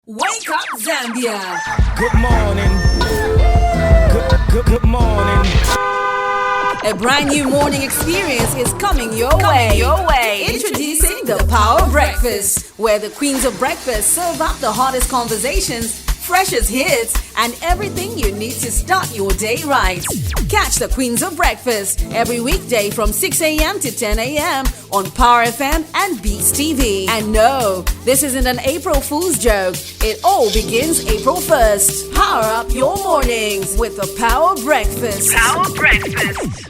Wake up, Zambia. Good morning. Good morning. A brand new morning experience is coming your way. Introducing the Power Breakfast, where the queens of breakfast serve up the hottest conversations, freshest hits, and everything you need to start your day right. Catch the Queens of Breakfast every weekday from 6 a.m. to 10 a.m. on Power FM and Dstv. And no, this isn't an April Fool's joke. It all begins April 1st. Power up your mornings with the Power Breakfast. Power Breakfast.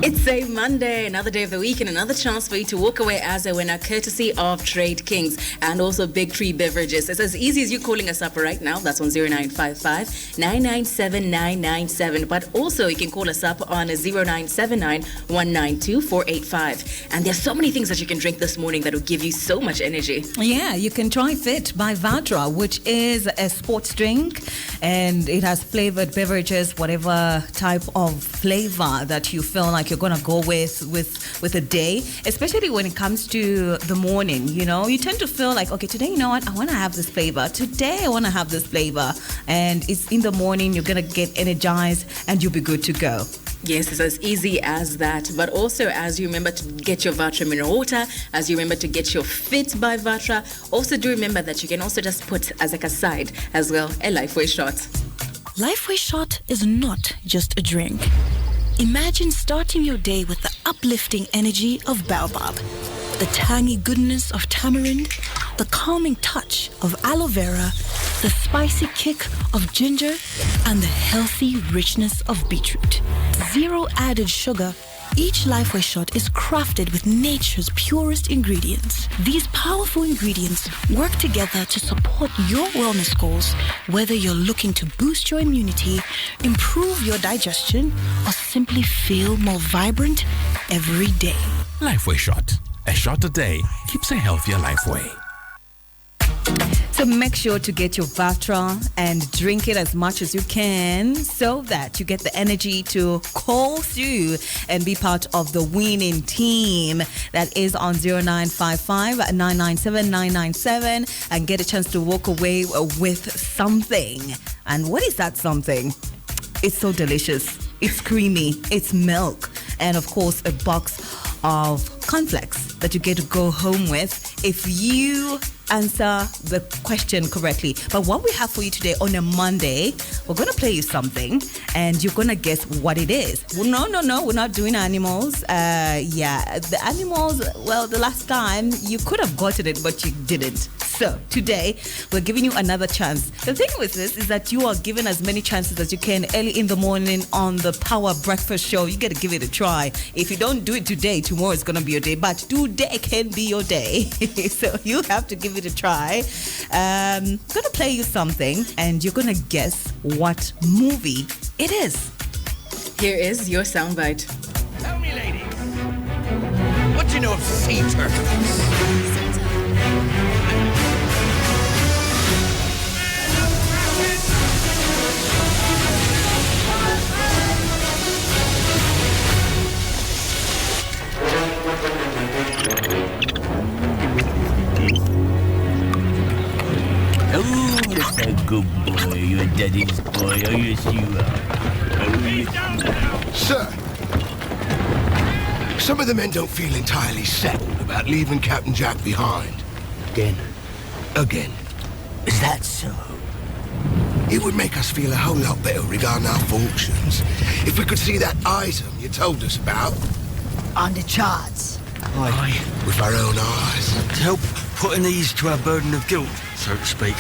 It's a Monday, another day of the week, and another chance for you to walk away as a winner, courtesy of Trade Kings and also Big Tree Beverages. It's as easy as you calling us up right now. That's on 0955-997-997. But also, you can call us up on 0979-192-485. And there's so many things that you can drink this morning that will give you so much energy. Yeah, you can try Fit by Vatra, which is a sports drink, and it has flavored beverages, whatever type of flavor that you feel like you're gonna go with a day, especially when it comes to the morning. You know, you tend to feel like, okay, today, you know what, I want to have this flavor. Today, I want to have this flavor, and it's in the morning. You're gonna get energized, and you'll be good to go. Yes, it's as easy as that. But also, as you remember to get your Vatra mineral water, as you remember to get your Fit by Vatra, also do remember that you can also just put as like a side as well a Lifeway shot. Lifeway shot is not just a drink. Imagine starting your day with the uplifting energy of baobab, the tangy goodness of tamarind, the calming touch of aloe vera, the spicy kick of ginger, and the healthy richness of beetroot. Zero added sugar. Each Lifeway shot is crafted with nature's purest ingredients. These powerful ingredients work together to support your wellness goals, whether you're looking to boost your immunity, improve your digestion, or simply feel more vibrant every day. Lifeway shot. A shot a day keeps a healthier Lifeway. So make sure to get your Vatra and drink it as much as you can so that you get the energy to call through and be part of the winning team. That is on 0955-997-997 and get a chance to walk away with something. And what is that something? It's so delicious. It's creamy. It's milk. And of course, a box of cornflakes that you get to go home with if you answer the question correctly. But what we have for you today on a Monday, we're going to play you something and you're going to guess what it is. Well, no, we're not doing animals. The animals, well, the last time you could have gotten it, but you didn't. So today, we're giving you another chance. The thing with this is that you are given as many chances as you can early in the morning on the Power Breakfast Show. You got to give it a try. If you don't do it today, tomorrow is going to be your day. But today can be your day. So you have to give it a try. I'm going to play you something and you're going to guess what movie it is. Here is your soundbite. Tell me, ladies, what do you know of sea turtles? A good boy, you're daddy's boy. Oh, yes, you are. Sir, some of the men don't feel entirely settled about leaving Captain Jack behind. Again. Is that so? It would make us feel a whole lot better regarding our fortunes if we could see that item you told us about. On the charts. Aye. With our own eyes. To help put an ease to our burden of guilt, so to speak.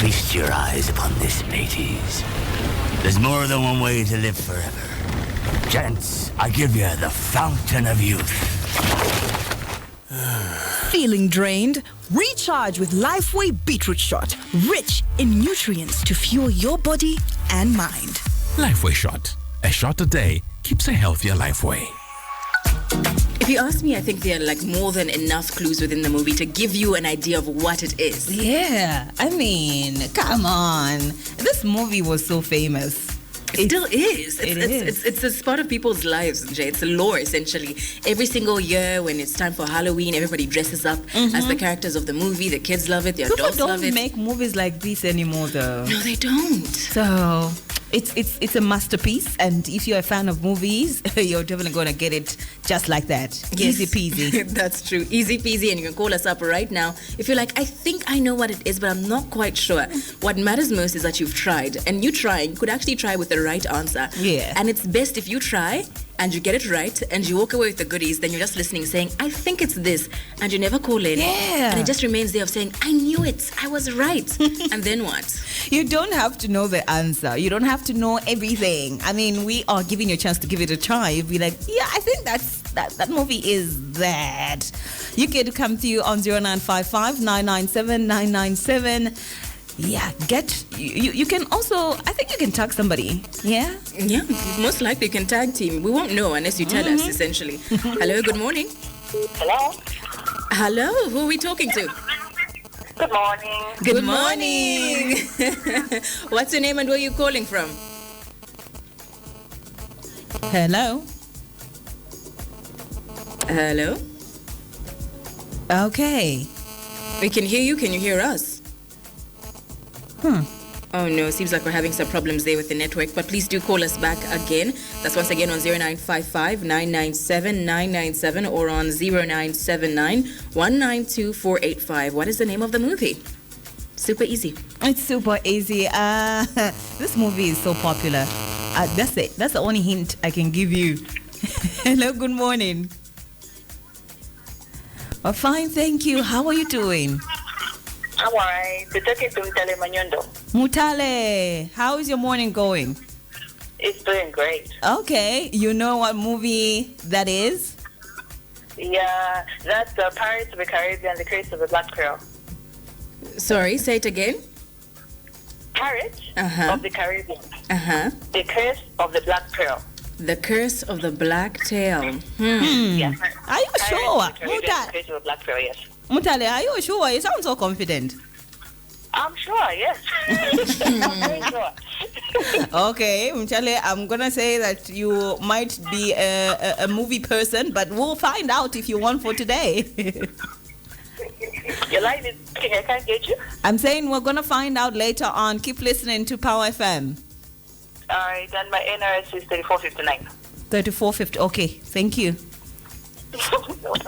Feast your eyes upon this, mateys. There's more than one way to live forever. Gents, I give you the fountain of youth. Feeling drained? Recharge with Lifeway Beetroot Shot, rich in nutrients to fuel your body and mind. Lifeway shot. A shot a day keeps a healthier Lifeway. If you ask me, I think there are like more than enough clues within the movie to give you an idea of what it is. Yeah, I mean, come on. This movie was so famous. It still is. It is. It's a part of people's lives, Jay. It's a lore, essentially. Every single year when it's time for Halloween, everybody dresses up as the characters of the movie. The kids love it. The adults love it. People don't make movies like this anymore, though. No, they don't. So it's a masterpiece, and if you're a fan of movies, you're definitely going to get it just like that. Yes. Easy peasy. That's true. Easy peasy. And you can call us up right now if you're like, I think I know what it is, but I'm not quite sure. What matters most is that you've tried. And you could actually try with the right answer. Yeah. And it's best if you try and you get it right and you walk away with the goodies, then you're just listening saying, I think it's this. And you never call in. Yeah. And it just remains there of saying, I knew it. I was right. And then what? You don't have to know the answer. You don't have to know everything. I mean, we are giving you a chance to give it a try. You'll be like, yeah, I think that movie is that. You can come to you on 0955 997 997. Yeah, you can also, I think you can tag somebody. Yeah? Yeah, most likely you can tag team. We won't know unless you tell us, essentially. Hello, good morning. Hello? Hello, who are we talking to? Good morning. Good morning. What's your name and where are you calling from? Hello? Hello? Okay. We can hear you. Can you hear us? Oh no, seems like we're having some problems there with the network, but please do call us back again. That's once again on 0955 997 997 or on 0979 192 485. What is the name of the movie? Super easy. It's super easy. This movie is so popular. That's it. That's the only hint I can give you. Hello, good morning. Well, fine, thank you. How are you doing? I'm alright. We're talking to Mutale Manyondo. Mutale, how is your morning going? It's doing great. Okay, you know what movie that is? Yeah, that's Pirates of the Caribbean, The Curse of the Black Pearl. Sorry, say it again. Pirates of the Caribbean. The Curse of the Black Pearl. The Curse of the Black Tail. Yeah. Are you sure? The Curse of the Black Pearl, yes. Mutale, are you sure? You sound so confident. I'm sure, yes. I'm very sure. Okay, Mutale, I'm going to say that you might be a movie person, but we'll find out if you want for today. Your line is speaking, I can't get you. I'm saying we're going to find out later on. Keep listening to Power FM. All right, then my NRS is 3459. 3450. Okay, thank you.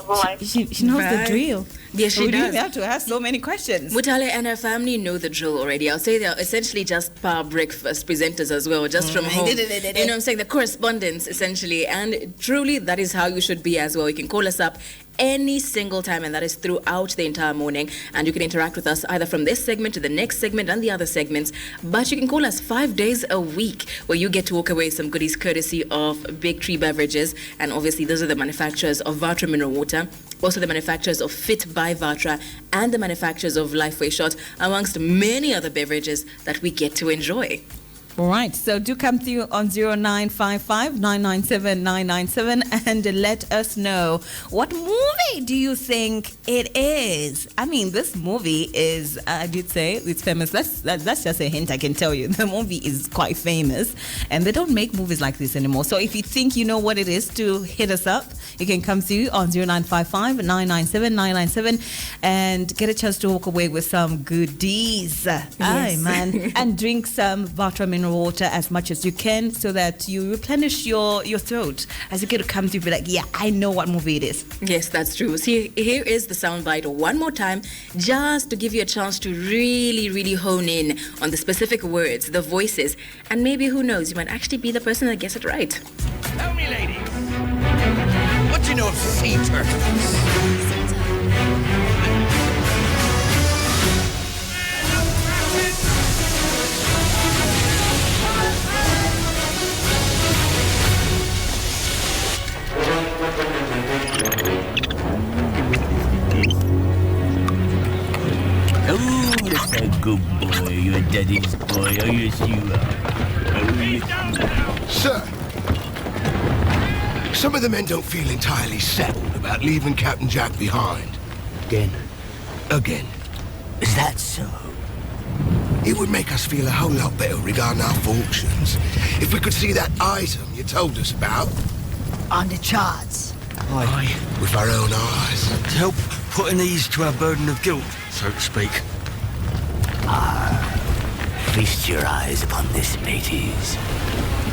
Bye. She knows the drill. Yes, she does. We have to ask so many questions. Mutale and her family know the drill already. I'll say they're essentially just power breakfast presenters as well, just from home. You know what I'm saying? The correspondence, essentially. And truly, that is how you should be as well. You can call us up any single time, and that is throughout the entire morning. And you can interact with us either from this segment to the next segment and the other segments. But you can call us 5 days a week, where you get to walk away with some goodies courtesy of Big Tree Beverages. And obviously, those are the manufacturers of Vatra Mineral Water, also the manufacturers of Fit by Vatra, and the manufacturers of Lifeway Shot, amongst many other beverages that we get to enjoy. All right, so do come through on 0955 997 997 and let us know, what movie do you think it is? I mean, this movie is, I did say it's famous. That's just a hint I can tell you. The movie is quite famous, and they don't make movies like this anymore. So if you think you know what it is, to hit us up. You can come through on 0955 997 997 and get a chance to walk away with some goodies. Yes. Aye, man. And drink some Vatra mineral water as much as you can, so that you replenish your throat as you get to come through. Be like, yeah, I know what movie it is. Yes, that's true. See, here is the soundbite one more time, just to give you a chance to really, really hone in on the specific words, the voices, and maybe, who knows, you might actually be the person that gets it right. Tell me, lady, what do you know of sea turtles? Oh, that's a good boy. You're daddy's boy. Oh, yes, you are. Sir, some of the men don't feel entirely settled about leaving Captain Jack behind. Again. Again. Is that so? It would make us feel a whole lot better regarding our fortunes if we could see that item you told us about. On the charts. Aye. With our own eyes. To help put an ease to our burden of guilt, so to speak. Feast your eyes upon this, mateys.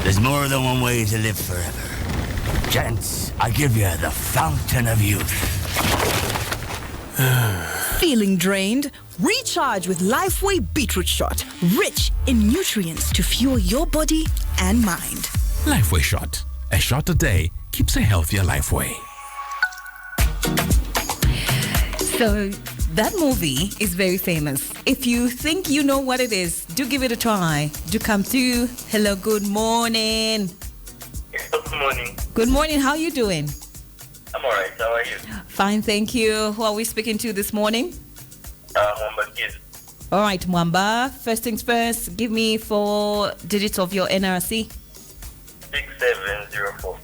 There's more than one way to live forever. Gents, I give you the fountain of youth. Feeling drained? Recharge with Lifeway Beetroot Shot, rich in nutrients to fuel your body and mind. Lifeway Shot. A shot a day keeps a healthier Lifeway. So that movie is very famous. If you think you know what it is, do give it a try. Do come through. Hello, good morning. Good morning. Good morning. How are you doing? I'm alright. How are you? Fine, thank you. Who are we speaking to this morning? Mwamba Kid. All right, Mwamba. First things first, give me 4 digits of your NRC. 6704.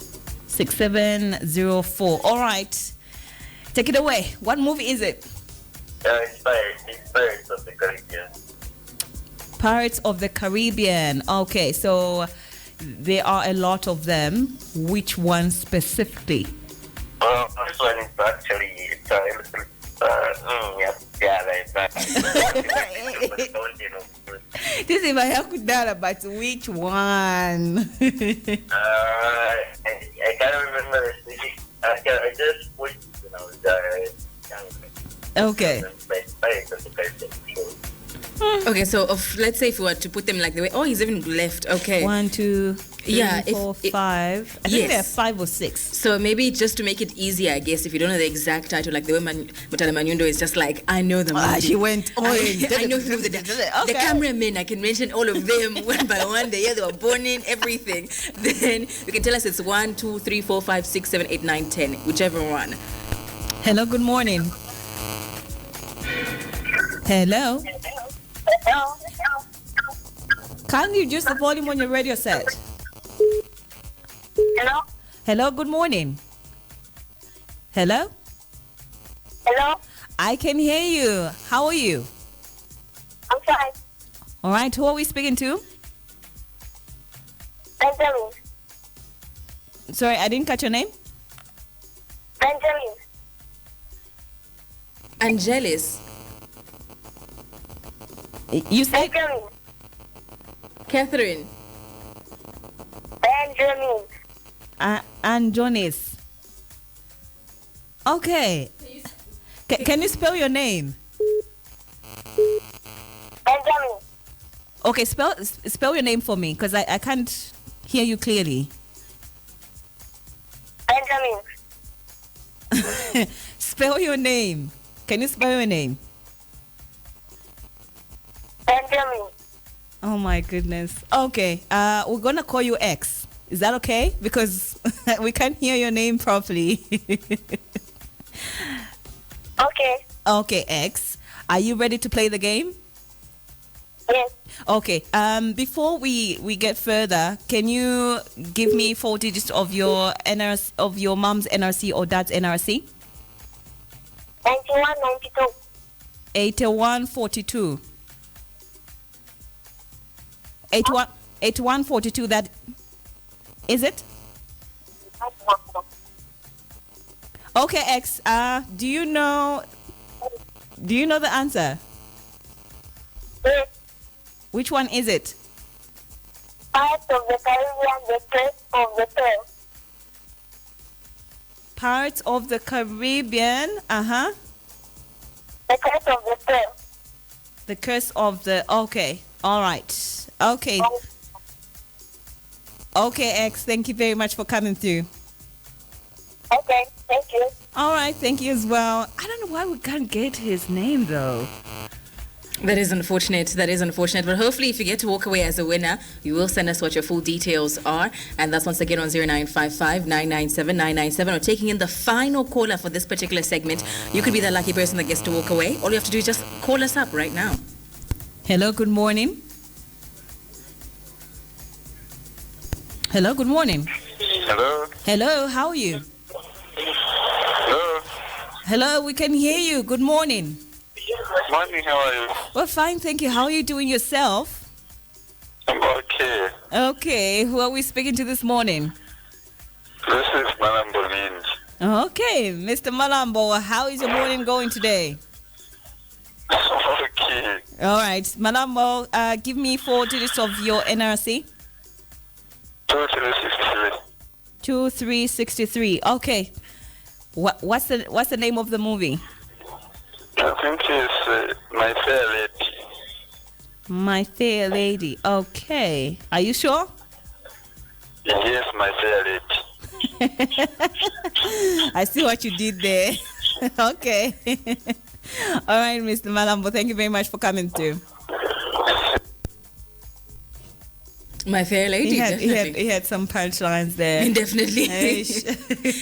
6704. All right. Take it away. What movie is it? It's Pirates of the Caribbean. Pirates of the Caribbean. Okay, so there are a lot of them. Which one specifically? This one is actually it's a little. This is my Hakudara, but which one? I can't remember. I just watched when I was young. Okay. Okay, so let's say if we were to put them like the way, he's even left. Okay. 1, 2, 3, 4, 5. I think there are 5 or 6. So maybe just to make it easier, I guess, if you don't know the exact title, like the way Mutala Manyundo is just like, I know the movie. She went all in. I know the cameramen, I can mention all of them one by one. The year they were born in, everything. Then you can tell us it's 1, 2, 3, 4, 5, 6, 7, 8, 9, 10, whichever one. Hello, good morning. Hello. Can you adjust the volume on your radio set? Hello? Hello, good morning. Hello? Hello? I can hear you. How are you? I'm fine. All right, who are we speaking to? Benjamin. Sorry, I didn't catch your name. Benjamin. Angelis. You said? Benjamin. Catherine. Benjamin. And Jonas. Okay. Can you spell your name? Benjamin. Okay, spell your name for me, because I can't hear you clearly. Benjamin. Spell your name. Can you spell your name? Benjamin. Oh my goodness. Okay, we're gonna call you X. Is that okay? Because we can't hear your name properly. Okay. Okay, X. Are you ready to play the game? Yes. Okay. Before we get further, can you give me 4 digits of your NRC, of your mom's NRC or dad's NRC? 9192. 8142. 8142. That is it? Okay, X. Do you know the answer? Yes. Which one is it? Pirates of the Caribbean, the Curse of the Pearl. Pirates of the Caribbean. The Curse of the Pearl. The Curse of the. Okay. All right. Okay. Okay, X. Thank you very much for coming through. Okay. Thank you. All right. Thank you as well. I don't know why we can't get his name though. That is unfortunate. But hopefully, if you get to walk away as a winner, you will send us what your full details are. And that's once again on 0955 997 997. Or taking in the final caller for this particular segment. You could be the lucky person that gets to walk away. All you have to do is just call us up right now. Hello, good morning. Hello, good morning. Hello. Hello, how are you? Hello. Hello, we can hear you. Good morning. Morning, how are you? Well, fine, thank you. How are you doing yourself? I'm okay. Okay, who are we speaking to this morning? This is Malambo Lynch. Okay, Mr. Malambo, how is your morning going today? Okay. All right, Malambo, give me 4 digits of your NRC. 2363. 2363. Okay. What's the name of the movie? I think it's My Fair Lady. My Fair Lady. Okay. Are you sure? Yes, My Fair Lady. I see what you did there. Okay. All right, Mr. Malambo, thank you very much for coming through. My Fair Lady, he had some punchlines there. He definitely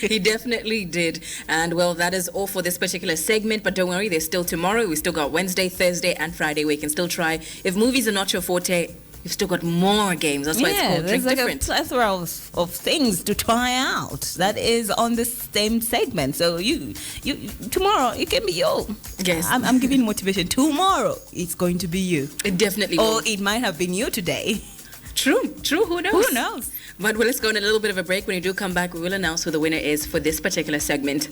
he definitely did. And well, that is all for this particular segment, but don't worry, there's still tomorrow. We still got Wednesday, Thursday and Friday where you can still try. If movies are not your forte, you've still got more games. That's why it's called Drink like Different. A plethora of things to try out that is on this same segment. So you tomorrow it can be you. Yes, I'm giving motivation. Tomorrow it's going to be you. It definitely will. Or it might have been you today. True. Who knows? But let's go on a little bit of a break. When you do come back, we will announce who the winner is for this particular segment.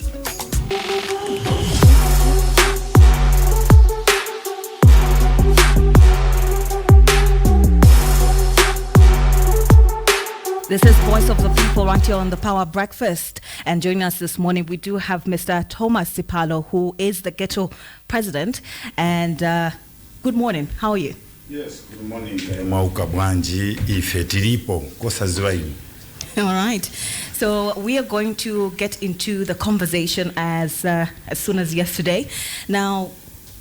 This is Voice of the People right here on the Power Breakfast. And joining us this morning, we do have Mr. Thomas Sipalo, who is the ghetto president. And good morning. How are you? Yes, good morning. Wanji, ife tilipo kosaziwaini. All right. So we are going to get into the conversation as soon as yesterday. Now,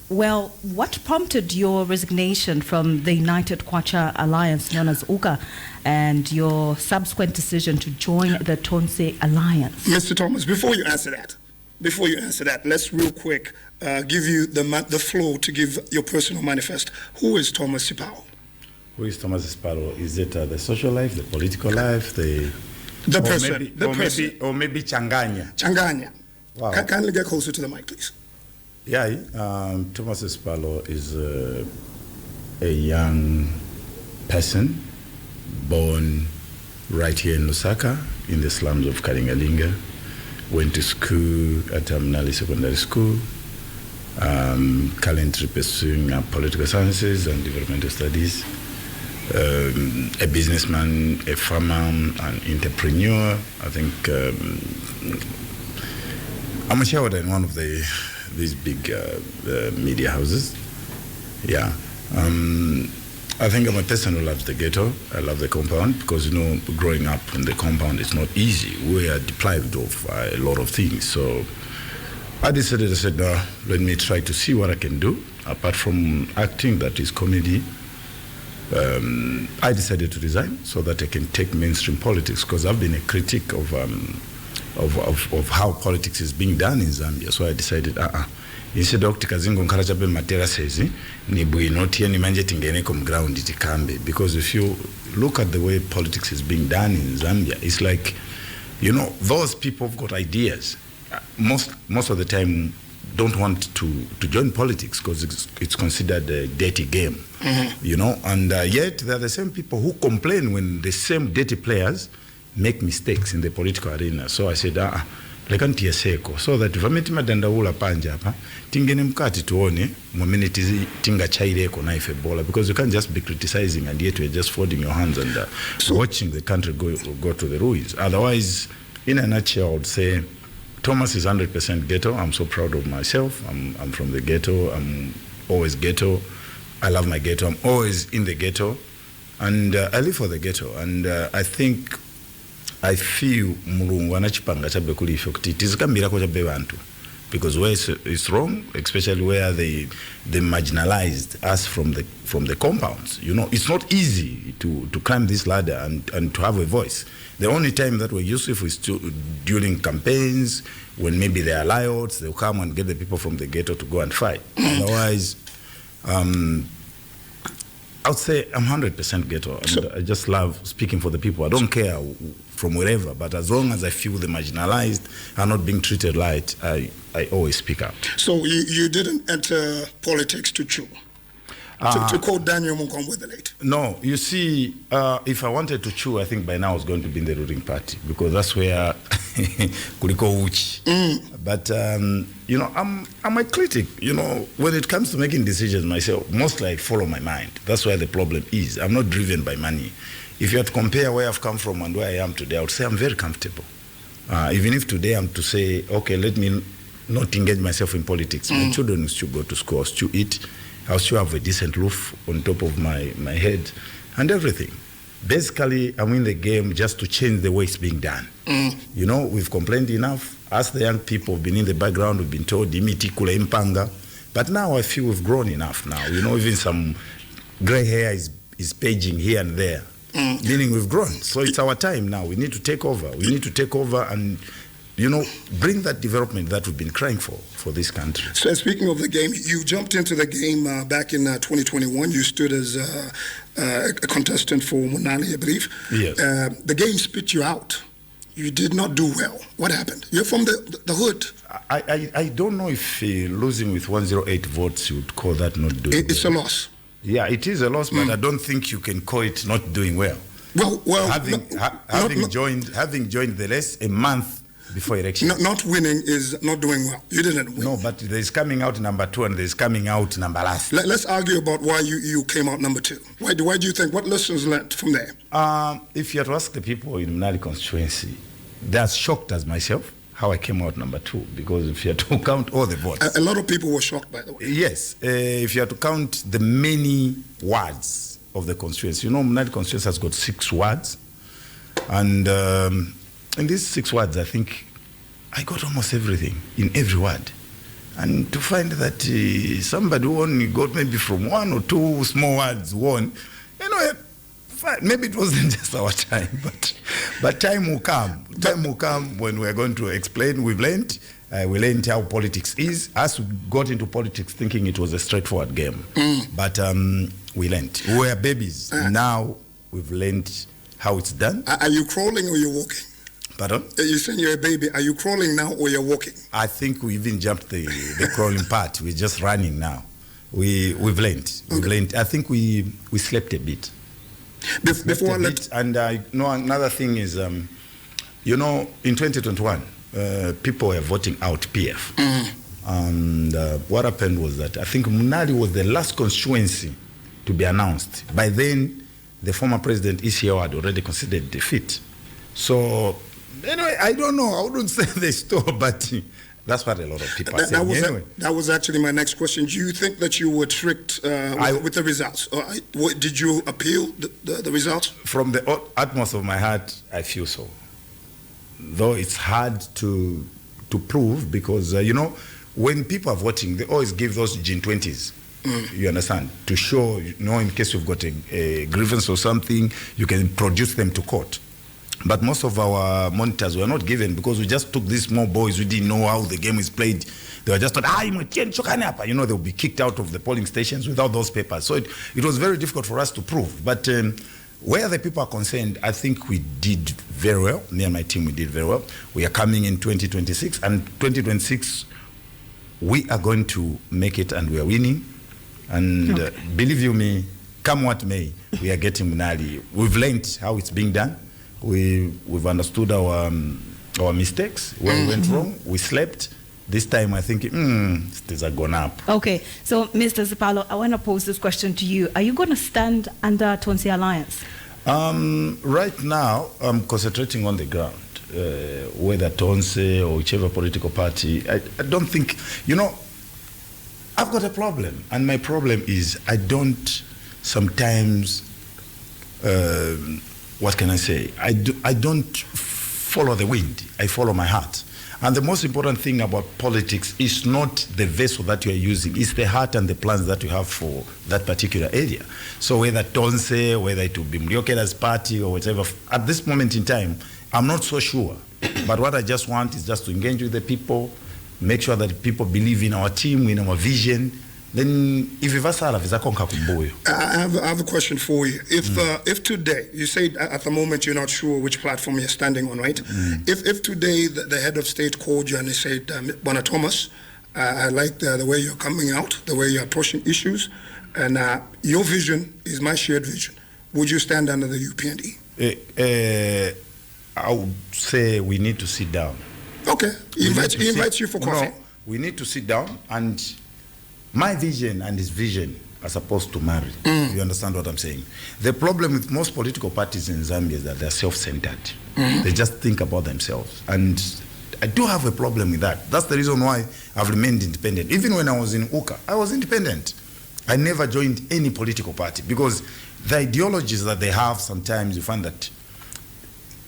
well, what prompted your resignation from the United Kwacha Alliance, known as UKA, and your subsequent decision to join the Tonse Alliance? Mr. Thomas, before you answer that, let's real quick give you the flow to give your personal manifest. Who is Thomas Sipalo? Who is Thomas Sipalo? Is it the social life, the political life, the person, or maybe Changanya? Changanya. Wow. Kindly get closer to the mic, please. Yeah, Thomas Sipalo is a young person born right here in Lusaka, in the slums of Kalingalinga. Went to school at Amnali Secondary School, currently pursuing political sciences and developmental studies. A businessman, a farmer, an entrepreneur. I think I'm a shareholder in one of these big media houses. Yeah. I think I'm a person who loves the ghetto. I love the compound because, growing up in the compound is not easy. We are deprived of a lot of things. So I said, let me try to see what I can do. Apart from acting, that is comedy, I decided to resign so that I can take mainstream politics because I've been a critic of how politics is being done in Zambia. So I decided, instead of tikazingo nkala chabe matera says ni buinoti ni manje tingene kom ground itikambe, because if you look at the way politics is being done in Zambia, it's like, those people have got ideas. Most of the time don't want to join politics because it's considered a dirty game. Mm-hmm. And yet they're the same people who complain when the same dirty players make mistakes in the political arena. So I said, lekantia seko, so that vameti madandaula panja hapa tingene mkati tuone mwaminiti tinga chaireko na ife bola, because you can't just be criticizing and yet you're just folding your hands and watching the country go to the ruins. Otherwise, in a nutshell, I would say Thomas is 100% ghetto. I'm so proud of myself. I'm from the ghetto. I'm always ghetto. I love my ghetto. I'm always in the ghetto, and I live for the ghetto. And I feel mulungu anachipanga chabe kulife kuti tizikambira ko chabe bantu, because where it's wrong, especially where they marginalized us from the compounds. It's not easy to climb this ladder and to have a voice. The only time that we're useful is during campaigns, when maybe there are riots, they'll come and get the people from the ghetto to go and fight. Otherwise, I would say I'm 100% ghetto, and I just love speaking for the people. I don't care from wherever. But as long as I feel the marginalized are not being treated right, I always speak up. So you didn't enter politics to chew? To quote Daniel Mukwambwe the late. No, you see, if I wanted to chew, I think by now I was going to be in the ruling party, because that's where kuliko uchi. But you know, I'm a critic. You know, when it comes to making decisions myself, mostly I follow my mind. That's where the problem is. I'm not driven by money. If you had to compare where I've come from and where I am today, I would say I'm very comfortable. Even if today I'm to say, okay, let me not engage myself in politics. My children will still go to school, still eat. I'll still have a decent roof on top of my head and everything. Basically, I'm in the game just to change the way it's being done. You know, we've complained enough. As the young people have been in the background, we've been told, imiti kule impanga. But now I feel we've grown enough now. You know, even some gray hair is paging here and there. Meaning we've grown. So it's our time now. We need to take over. We need to take over and, you know, bring that development that we've been crying for this country. So speaking of the game, you jumped into the game back in 2021. You stood as a contestant for Munali, I believe. Yes. The game spit you out. You did not do well. What happened? You're from the hood. I don't know if losing with 108 votes, you would call that not doing It's well. a loss. Yeah, it is a loss, but I don't think you can call it not doing well. Well, having joined the race a month before election. Not winning is not doing well. You didn't win. No, but there's coming out number 2 and there's coming out number last. Let's argue about why you came out number 2. Why do you think? What lessons learned from there? If you had to ask the people in Munali constituency, they're as shocked as myself how I came out number 2, because if you had to count all the votes. A lot of people were shocked, by the way. Yes, if you had to count the many wards of the constituency. You know, Munali constituency has got 6 wards. And in these 6 wards, I think I got almost everything in every ward. And to find that somebody who only got maybe from 1 or 2 small wards won, you know, maybe it wasn't just our time, but time will come. Time will come when we're going to explain. We've learned. We learned how politics is. Us, we got into politics thinking it was a straightforward game. But we learned. We were babies. Now we've learned how it's done. Are you crawling or you're walking? Pardon? You're saying you're a baby. Are you crawling now or you're walking? I think we even jumped the crawling part. We're just running now. We've learned. We've learned. I think we slept a bit. Before and no, another thing is, you know, in 2021, people were voting out PF. And what happened was that I think Munali was the last constituency to be announced. By then, the former president ECO had already considered defeat. So, anyway, I don't know. I wouldn't say they stole, but that's what a lot of people are saying. That was actually my next question. Do you think that you were tricked with the results? Did you appeal the results? From the utmost of my heart, I feel so. Though it's hard to prove, because, you know, when people are voting, they always give those Gin 20s. You understand? To show, you know, in case you've got a grievance or something, you can produce them to court. But most of our monitors were not given, because we just took these small boys who didn't know how the game is played. They were just thought, you know, they'll be kicked out of the polling stations without those papers. So it was very difficult for us to prove. But where the people are concerned, I think we did very well. Me and my team, we did very well. We are coming in 2026, and 2026, we are going to make it, and we are winning. And believe you me, come what may, we are getting Munali. We've learned how it's being done. We've understood our mistakes, where we went wrong. We slept. This time, I think things are gone up. Okay, so Mr. Sipalo, I want to pose this question to you. Are you going to stand under Tonse Alliance? Right now, I'm concentrating on the ground. Whether Tonse or whichever political party, I don't think, you know, I've got a problem. And my problem is I don't sometimes, what can I say? I don't follow the wind. I follow my heart. And the most important thing about politics is not the vessel that you are using. It's the heart and the plans that you have for that particular area. So whether Tonse, whether it will be Mliokela's party or whatever, at this moment in time, I'm not so sure. But what I just want is just to engage with the people, make sure that people believe in our team, in our vision, then if ivasala vizakonka kumbuyo. I have a question for you. If today, you say at the moment you're not sure which platform you're standing on, right? If today the head of state called you and he said, Bwana Thomas, I like the way you're coming out, the way you're approaching issues, and your vision is my shared vision, would you stand under the UPND? I would say we need to sit down. Okay, he invites you for coffee. No, we need to sit down, and my vision and his vision are supposed to marry. You understand what I'm saying? The problem with most political parties in Zambia is that they're self-centered. They just think about themselves. And I do have a problem with that. That's the reason why I've remained independent. Even when I was in UCA, I was independent. I never joined any political party because the ideologies that they have, sometimes you find that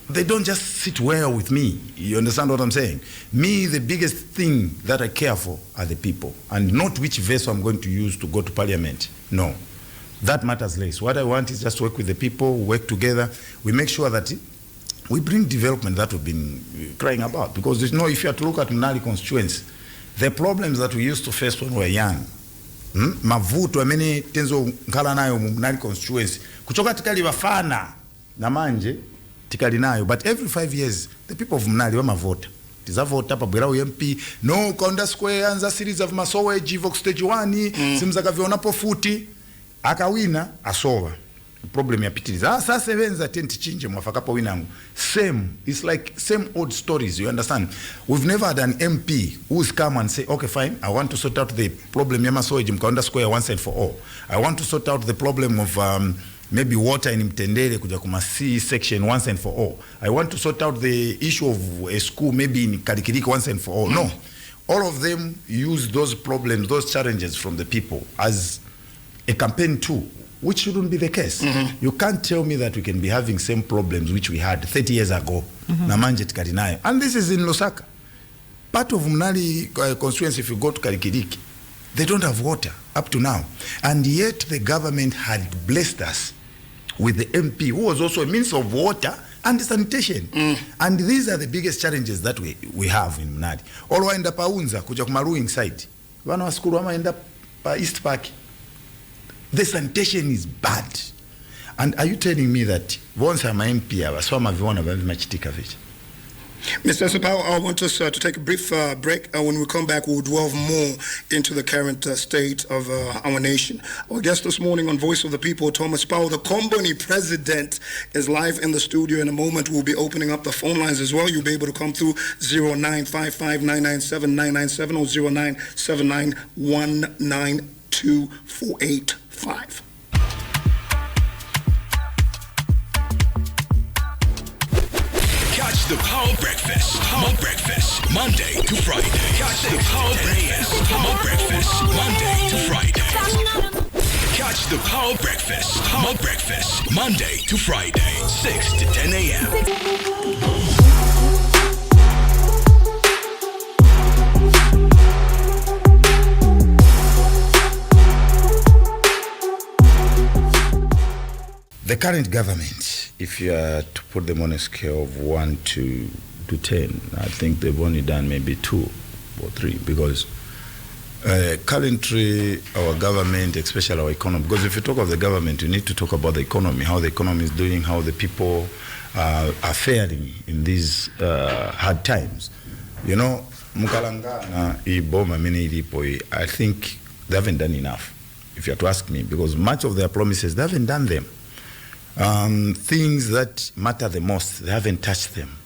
they don't just sit well with me. You understand what I'm saying? Me, the biggest thing that I care for are the people, and not which vessel I'm going to use to go to parliament. No, that matters less. What I want is just work with the people, work together. We make sure that we bring development that we've been crying about. Because if you have to look at Mnali constituency, the problems that we used to face when we were young, mavuto amene tenzo nkala nayo Mnali constituency, kuchoka tikali wafana na manje tikali nayo, but every 5 years the people of Mnali wamavota tizavota pabwera MP no kaunda square anza series of masowe Gvox stage 1 simzakavionapo futi akawina asowa problem yapitiliza sasa sevenza tenti chinje mwafakapo winangu same, it's like same old stories. You understand? We've never had an MP who's come and say, okay fine, I want to sort out the problem yama sowe mkaunda square once and for all. I want to sort out the problem of maybe water in Mtendere kuja kuma C section once and for all. I want to sort out the issue of a school maybe in Kalikiriki once and for all. No, all of them use those problems, those challenges from the people as a campaign tool, which shouldn't be the case. You can't tell me that we can be having same problems which we had 30 years ago. Namanje tikarinayo. And this is in Lusaka. Part of Mnali constituency, if you go to Kalikiriki, they don't have water up to now. And yet the government had blessed us with the MP who was also a minister of water and sanitation. And these are the biggest challenges that we have in Mnali. All waenda paunza kuja kumaruing side. Wana waskuru wama enda pa East Park. The sanitation is bad. And are you telling me that once I'm MP, waswama viona vavimachitika vicha? Mr. Sipalo, I want us to take a brief break. When we come back, we'll delve more into the current state of our nation. Our guest this morning on Voice of the People, Thomas Sipalo, the Company president, is live in the studio. In a moment, we'll be opening up the phone lines as well. You'll be able to come through 0955-997-997 or 0979-192-485. Catch the Power Breakfast. Power Breakfast. Monday to Friday. Catch the Power Breakfast. Power Breakfast. Monday to Friday. Catch the Power Breakfast. Power Breakfast. Monday to Friday. 6 to 10 a.m. The current government, if you are to put them on a scale of 1 to 10, I think they've only done maybe 2 or 3 because currently our government, especially our economy, because if you talk of the government, you need to talk about the economy, how the economy is doing, how the people are faring in these hard times. You know, Mukalanga Iboma Mini Ilipo, I think they haven't done enough, if you have to ask me, because much of their promises, they haven't done them. Things that matter the most, they haven't touched them.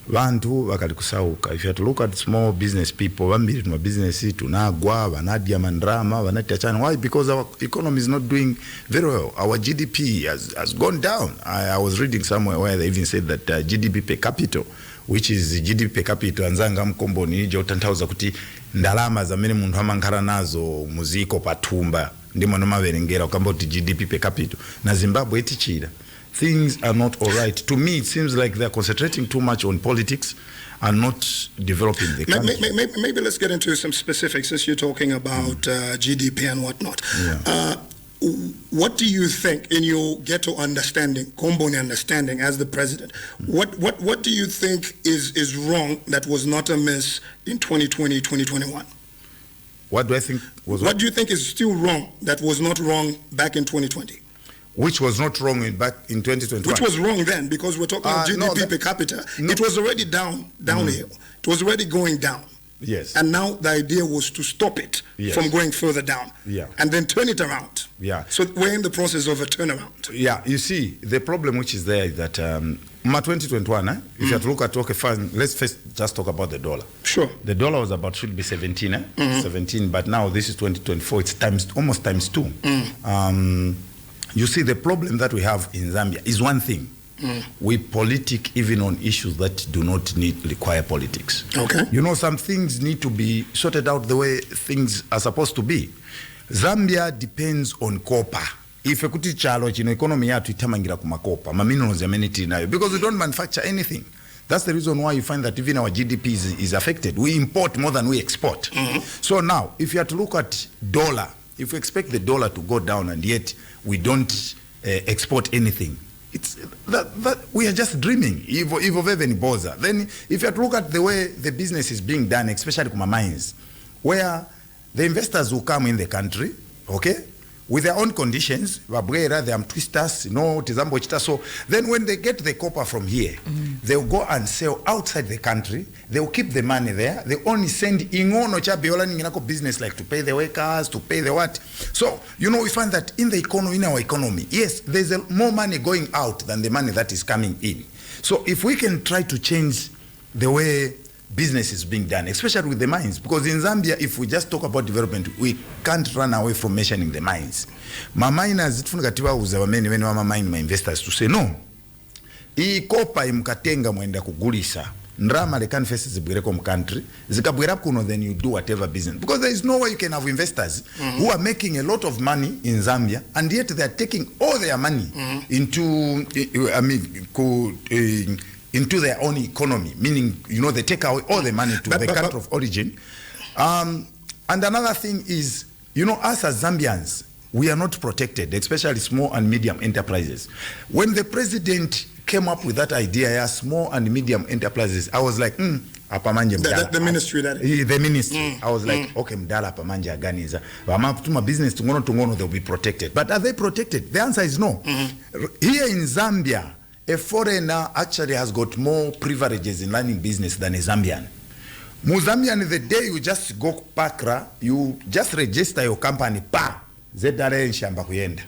Vantu vakalikusauka. If you have to look at small business people, vambiri tuma business tunagwa, vanadia mandrama, vanatiachana. Why? Because our economy is not doing very well. Our GDP has gone down. I was reading somewhere where they even said that GDP per capita, which is GDP per capita, anzanga mkombo ni ije utantauza kuti ndalama za mene mundu hamankara nazo muziko patumba. Ndimo nomaverengera ukamba kuti GDP per capita. Na Zimbabwe etichira. Things are not all right. To me, it seems like they're concentrating too much on politics and not developing the country. Maybe let's get into some specifics as you're talking about GDP and whatnot. Yeah. What do you think, in your ghetto understanding, Komboni understanding as the president, what do you think is wrong that was not amiss in 2020, 2021? What do I think was What do you think is still wrong that was not wrong back in 2020? Which was not wrong back in 2021? Which was wrong then, because we're talking about GDP per capita. No. It was already downhill. It was already going down. Yes. And now the idea was to stop it from going further down. Yeah. And then turn it around. Yeah. So we're in the process of a turnaround. Yeah. You see, the problem which is there is that 2021, if you have to look at fine, let's first just talk about the dollar. Sure. The dollar was should be 17, 17, but now this is 2024. It's almost times 2. You see, the problem that we have in Zambia is one thing. We politic even on issues that do not require politics. Okay. You know, some things need to be sorted out the way things are supposed to be. Zambia depends on copper. If ekuti chalo chino economy yatu itamangira kumakopa, minerals amenity nayo, because we don't manufacture anything. That's the reason why you find that even our GDP is affected. We import more than we export. So now, if you have to look at dollar, if we expect the dollar to go down and yet we don't export anything, it's that we are just dreaming. Then if you have to look at the way the business is being done, especially kuma mines, where the investors will come in the country, okay, with their own conditions, they are twisters, so then when they get the copper from here, they'll go and sell outside the country. They'll keep the money there. They only send business like to pay the workers, to pay the what. So, we find that in our economy, yes, there's more money going out than the money that is coming in. So if we can try to change the way business is being done, especially with the mines, because in Zambia, if we just talk about development, we can't run away from mentioning the mines. My miners, my investors to say no. I kopa imkatenga mwenda kugulisa. Ndrama le can faces zibwireko country. Zikabwira kuno, then you do whatever business. Because there is no way you can have investors who are making a lot of money in Zambia, and yet they are taking all their money into their own economy, meaning, they take away all the money to the country of origin. And another thing is, us as Zambians, we are not protected, especially small and medium enterprises. When the president came up with that idea, small and medium enterprises, I was like, the ministry that is. The ministry. I was like, okay, mdala pamanja ganiza. Wamaputuma business tungono, they'll be protected. But are they protected? The answer is no. Here in Zambia, a foreigner actually has got more privileges in learning business than a Zambian. Muzambian, the day you just go pakra, you just register your company, zedare nshamba kuyenda.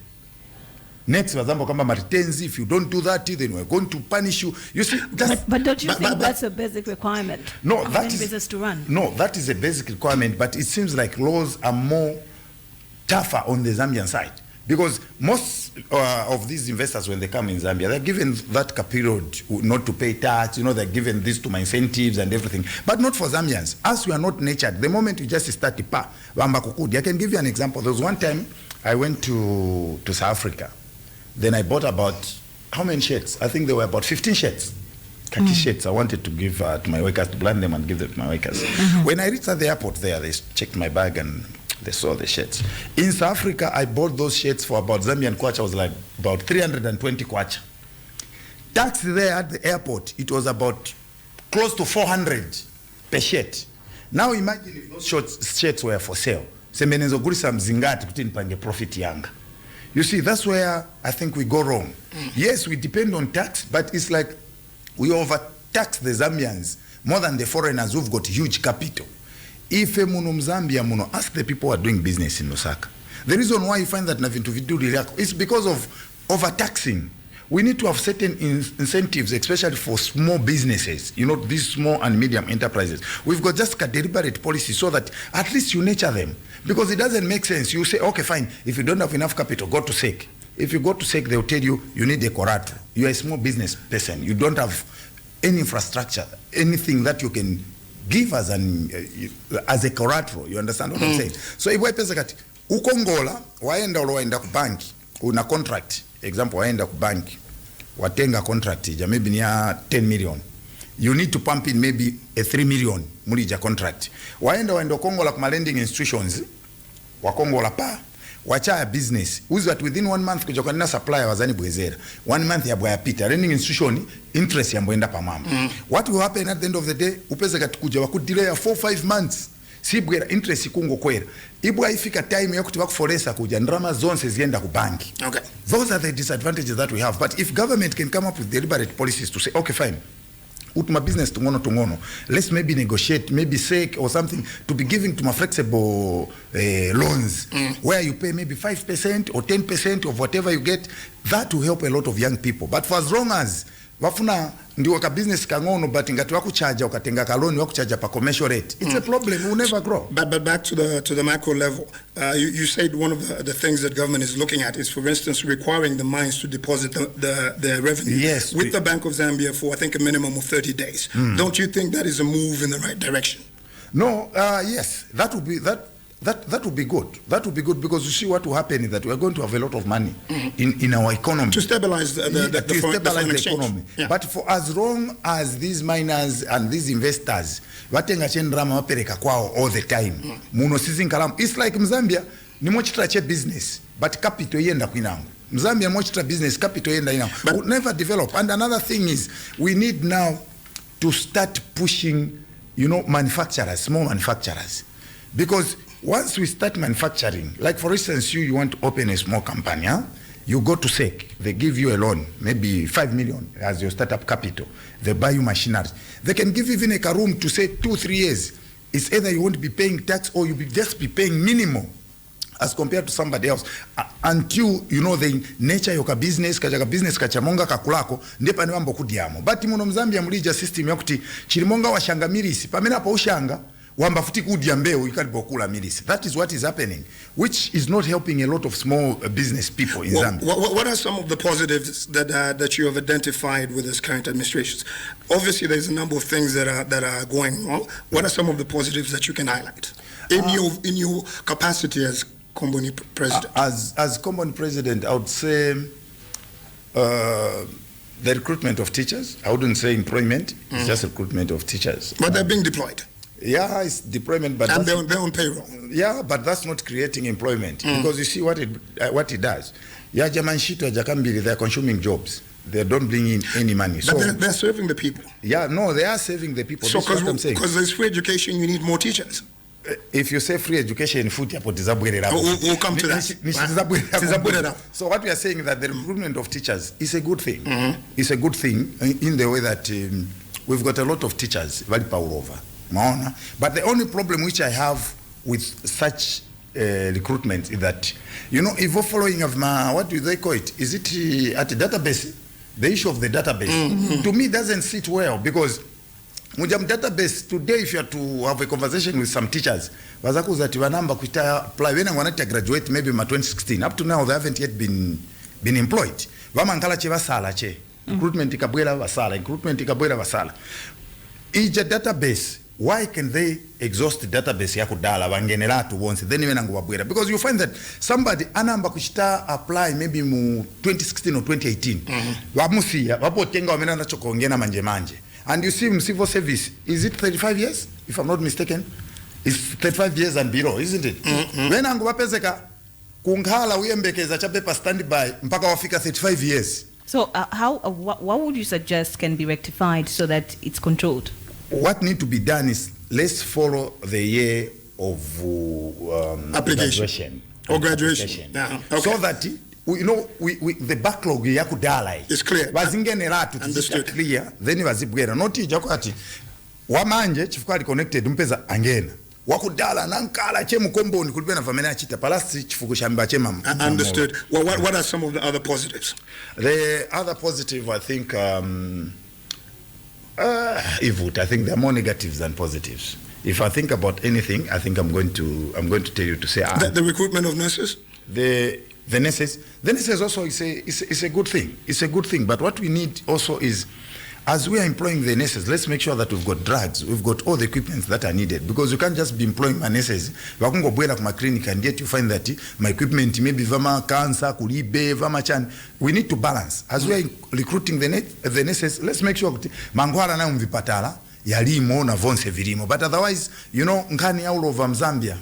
Next, if you don't do that, then we're going to punish you. You see, but don't you think that's a basic requirement? No, that is business to run. No, that is a basic requirement, but it seems like laws are more tougher on the Zambian side. Because most of these investors, when they come in Zambia, they're given that period not to pay tax, they're given this to my incentives and everything. But not for Zambians. As we are not nurtured, the moment you just start I can give you an example. There was one time I went to South Africa. Then I bought about, how many shirts? I think there were about 15 shirts. Khaki shirts I wanted to give to my workers, to blend them and give them to my workers. When I reached at the airport there, they checked my bag and they saw the shirts. In South Africa, I bought those shirts for about Zambian kwacha, was like about 320 kwacha. Tax there at the airport, it was about close to 400 per shirt. Now imagine if those shirts were for sale. Profit younger. You see, that's where I think we go wrong. Yes, we depend on tax, but it's like we overtax the Zambians more than the foreigners who've got huge capital. If Zambia, ask the people who are doing business in Lusaka. The reason why you find that is because of overtaxing. We need to have certain incentives, especially for small businesses, these small and medium enterprises. We've got just a deliberate policy so that at least you nurture them. Because it doesn't make sense. You say, okay, fine, if you don't have enough capital, go to SEC. If you go to SEC, they'll tell you, you need a collateral. You're a small business person. You don't have any infrastructure, anything that you can give as a collateral. You understand what I'm saying? So if we pesa kati, ukongola, waenda ku banki, una contract. Example, waenda ku banki, watenga contract, maybe near 10 million. You need to pump in maybe a 3 million mulija contract. Waenda kongola kuma lending institutions, wakongola pa, wacha business. Uzi that within 1 month kujokanina supplier wazani bwezera. 1 month ya bwaya pita. Lending institution, interest ya mwenda pa mama. What will happen at the end of the day? Upeze kati kuja waku delay 4-5 months. sibwera interest kungokwera ibwa ifika time yakuti bakuforesa kuja ndrama zonse zienda ku banki. Okay, those are the disadvantages that we have, but if government can come up with deliberate policies to say okay fine, utuma business tungono, let's maybe negotiate, maybe SEC or something to be giving to my flexible loans where you pay maybe 5% or 10% of whatever you get. That will help a lot of young people. But for as long as wafuna ndiwo ka business kangono but ngati wakuchaja ukatenga ka loan wakuchaja pa commercial rate, it's a problem, it will never grow. But back to the macro level, you said one of the things that government is looking at is, for instance, requiring the mines to deposit the revenue with the Bank of Zambia for I think a minimum of 30 days. Don't you think that is a move in the right direction? No, yes, that would be That would be good. That would be good because you see what will happen is that we are going to have a lot of money in our economy to stabilize the economy. Yeah. But for as long as these miners and these investors watenga chendrama wapereka kwao all the time, muno sizin kalamu. It's like Zambia ni mochitra che business but capital yenda kwinangu. Zambia mochitra business capital yenda inangu. But we'll never develop. And another thing is we need now to start pushing, manufacturers, small manufacturers, because once we start manufacturing, like for instance, you want to open a small company, you go to SEC, they give you a loan, maybe 5 million as your startup capital. They buy you machinery. They can give you even a room to say 2-3 years. It's either you won't be paying tax or you will just be paying minimum as compared to somebody else until the nature yoka business kachamonga kakulako ndepa niwambo kudiamo. But muno Zambia mulija system yakuti chirimonga washanga mirisi pamena pa ushanga wamba futi kudia mbeo ikalibokula milisi. That is what is happening, which is not helping a lot of small business people in Zambia. What are some of the positives that you have identified with this current administration? Obviously, there's a number of things that are going wrong. What are some of the positives that you can highlight in your capacity as company president? As company president, I would say the recruitment of teachers. I wouldn't say employment. It's just recruitment of teachers. But they're being deployed. Yeah, it's deployment, but and they're on payroll. Yeah, but that's not creating employment because you see what it does. Yeah, Jamanshito, Jakambili, they're consuming jobs. They don't bring in any money. But so they're serving the people. Yeah, no, they are serving the people. So because there's free education, you need more teachers. If you say free education, food, we'll come to that. So what we are saying is that the recruitment of teachers is a good thing. It's a good thing in the way that we've got a lot of teachers, very power over. But the only problem which I have with such recruitment is that, if we're following of what do they call it? Is it at the database? The issue of the database, to me, doesn't sit well because mujam database today, if you are to have a conversation with some teachers, apply when I wanted to graduate maybe in 2016. Up to now, they haven't yet been employed. Recruitment ikabwela vasala. Each database. Why can they exhaust the database ya kudala wangenera to once then even ngubabwera? Because you find that somebody anamba kuchita apply maybe mu 2016 or 2018 wamusia wapotenga wamena nacho kuongena manje and you see in civil service, is it 35 years if I'm not mistaken? It's 35 years and below, isn't it? When ngubapezeka kunghala uyembekeza cha paper standby mpaka wafika 35 years. So what would you suggest can be rectified so that it's controlled? What need to be done is let's follow the year of application or graduation. Yeah. Okay. So that the backlog yakudala is clear. Understood. Clear. Then wazibwera not ijakwati wamanje chifukali connected mpeza angena wakudala nankala che mukombo kulibena famena chita palasi chifuko shamba che mama. Understood. Well, what are some of the other positives? The other positive, I think I think there are more negatives than positives. If I think about anything, I think I'm going to tell you to say the recruitment of nurses. The nurses also is a good thing. It's a good thing. But what we need also is, as we are employing the nurses, let's make sure that we've got drugs, we've got all the equipment that are needed, because you can't just be employing my nurses. Wakungobwela kuma clinic and yet you find that my equipment maybe vama cancer, kulibe, vama chan. We need to balance. As we are recruiting the nurses, let's make sure mangwala na umvipatala yalimo na vonse virimo. But otherwise, nkani all over Zambia,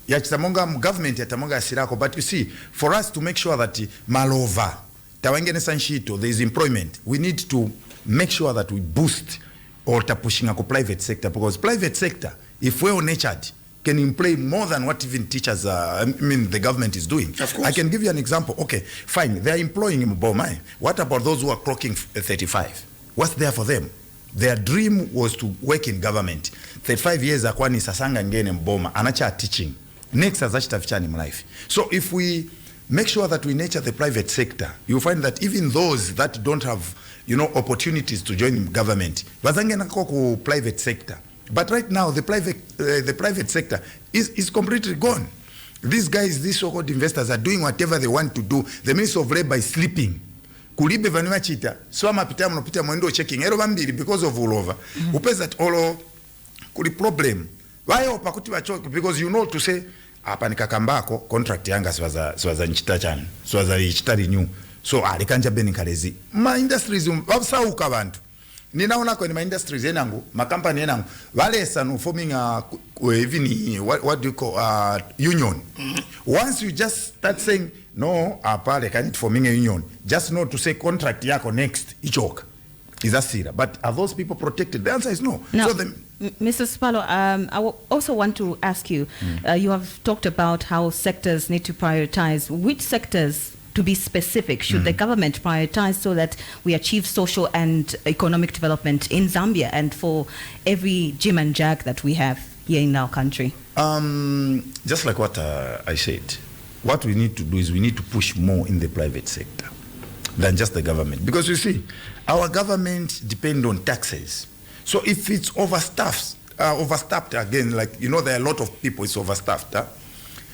yachitamonga government yatamonga asirako. But you see, for us to make sure that malova there is employment, we need to make sure that we boost or pushing a private sector, because private sector if well-natured, can employ more than what even teachers, the government is doing. Of course. I can give you an example. Okay, fine, they're employing in Mboma. What about those who are clocking 35? What's there for them? Their dream was to work in government. 35 years akwani sasanga ngene Mboma, anacha teaching. Next azachita fichani in life. So if we make sure that we nurture the private sector, you find that even those that don't have, opportunities to join government, bazangena ku private sector. But right now, the private sector is completely gone. These guys, these so-called investors, are doing whatever they want to do. The Minister of Labor is sleeping. Kulibe vanua chita, so amapita munopita mwendo checking. Ero bambiri because of all over. Upeza olo kuli problem. Why opakuti wachoki? Because to say, apa nikakambako contract yanga swaza nchita chan, swaza nchita renew. So alikanja beni karezi. Ma industries wabsauka bantu. Ninaona kwenye ma industries yenangu, ma company yenangu, wale sanu forming even what do you call union. Once you just start saying no, apale can't forming a union, just know to say contract yako next ichoka. Is that serious? But are those people protected? The answer is no. Now, So Mr. Sipalo, I also want to ask you, you have talked about how sectors need to prioritize. Which sectors, to be specific, should the government prioritize so that we achieve social and economic development in Zambia and for every Jim and Jack that we have here in our country? Just like what I said, what we need to do is we need to push more in the private sector than just the government. Because you see, our government depend on taxes. So if it's overstaffed again, like, there are a lot of people, it's overstaffed,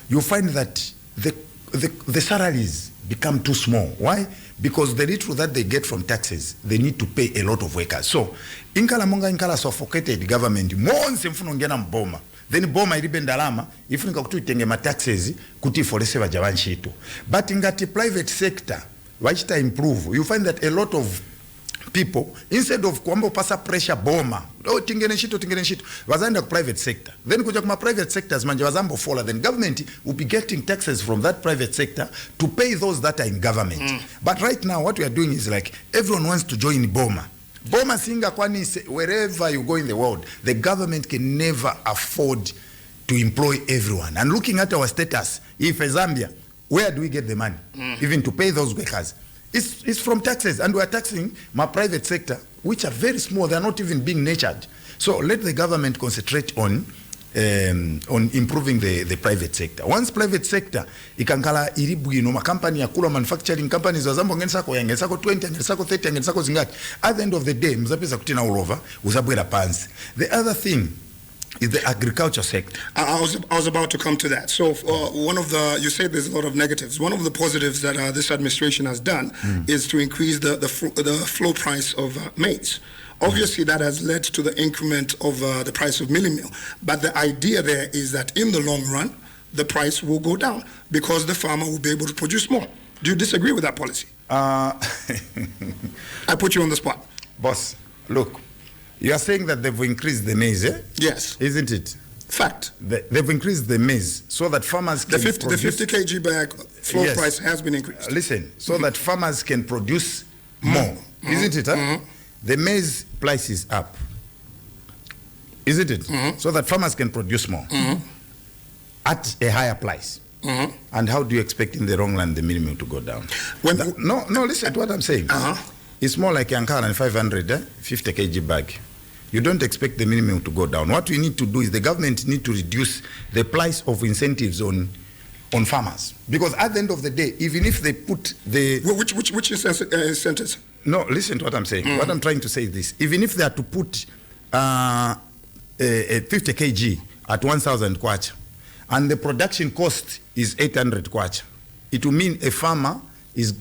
you find that the salaries become too small. Why? Because the little that they get from taxes, they need to pay a lot of workers. So, inkala suffocated government, mboma. Then boma ilibe ndalama, ifunika kutu itenge ma taxes, kuti forese wajawanshito. But ingati private sector, wachita improve, you find that a lot of people, instead of kwamba pasa pressure boma, tingene shito, wazanda ku private sector. Then kuja kuma private sectors manje wazambo fola, then government will be getting taxes from that private sector to pay those that are in government. But right now, what we are doing is like, everyone wants to join boma. Boma singa kwani, wherever you go in the world, the government can never afford to employ everyone. And looking at our status, if Zambia, where do we get the money? Even to pay those workers? It's from taxes, and we are taxing my private sector, which are very small. They are not even being nurtured. So let the government concentrate on improving the private sector. Once private sector, ikankala iribu ma company ya kula manufacturing companies wazambo ngesako 20, ngesako 30, ngesako zingati. At the end of the day, mzapeza kutina all over, uzabwera pants. The other thing is the agriculture sector. I was about to come to that. So you said there's a lot of negatives. One of the positives that this administration has done is to increase the floor price of maize. Obviously, that has led to the increment of the price of milling meal. But the idea there is that in the long run, the price will go down because the farmer will be able to produce more. Do you disagree with that policy? I put you on the spot. Boss, look. You are saying that they've increased the maize, eh? Yes. Isn't it? Fact. They've increased the maize so that farmers can the 50 kg bag floor price has been increased. Listen, so that farmers can produce more. Isn't it? The maize price is up. Isn't it? So that farmers can produce more at a higher price. And how do you expect in the long run the minimum to go down? No, listen to what I'm saying. It's more like Yankara and 500, 50 kg bag. You don't expect the minimum to go down. What we need to do is the government need to reduce the price of incentives on farmers. Because at the end of the day, even if they put the... Which incentives? No, listen to what I'm saying. What I'm trying to say is this. Even if they are to put 50 kg at 1,000 kwacha, and the production cost is 800 kwacha, it will mean a farmer is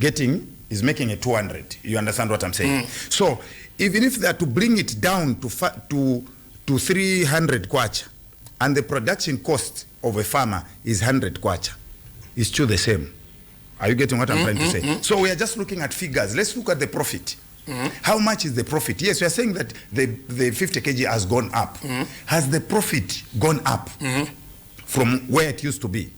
making a 200. You understand what I'm saying? So even if they are to bring it down to 300 kwacha, and the production cost of a farmer is 100 kwacha, it's still the same. Are you getting what I'm trying to say? So we are just looking at figures. Let's look at the profit. How much is the profit? Yes, we are saying that the 50 kg has gone up. Has the profit gone up from where it used to be?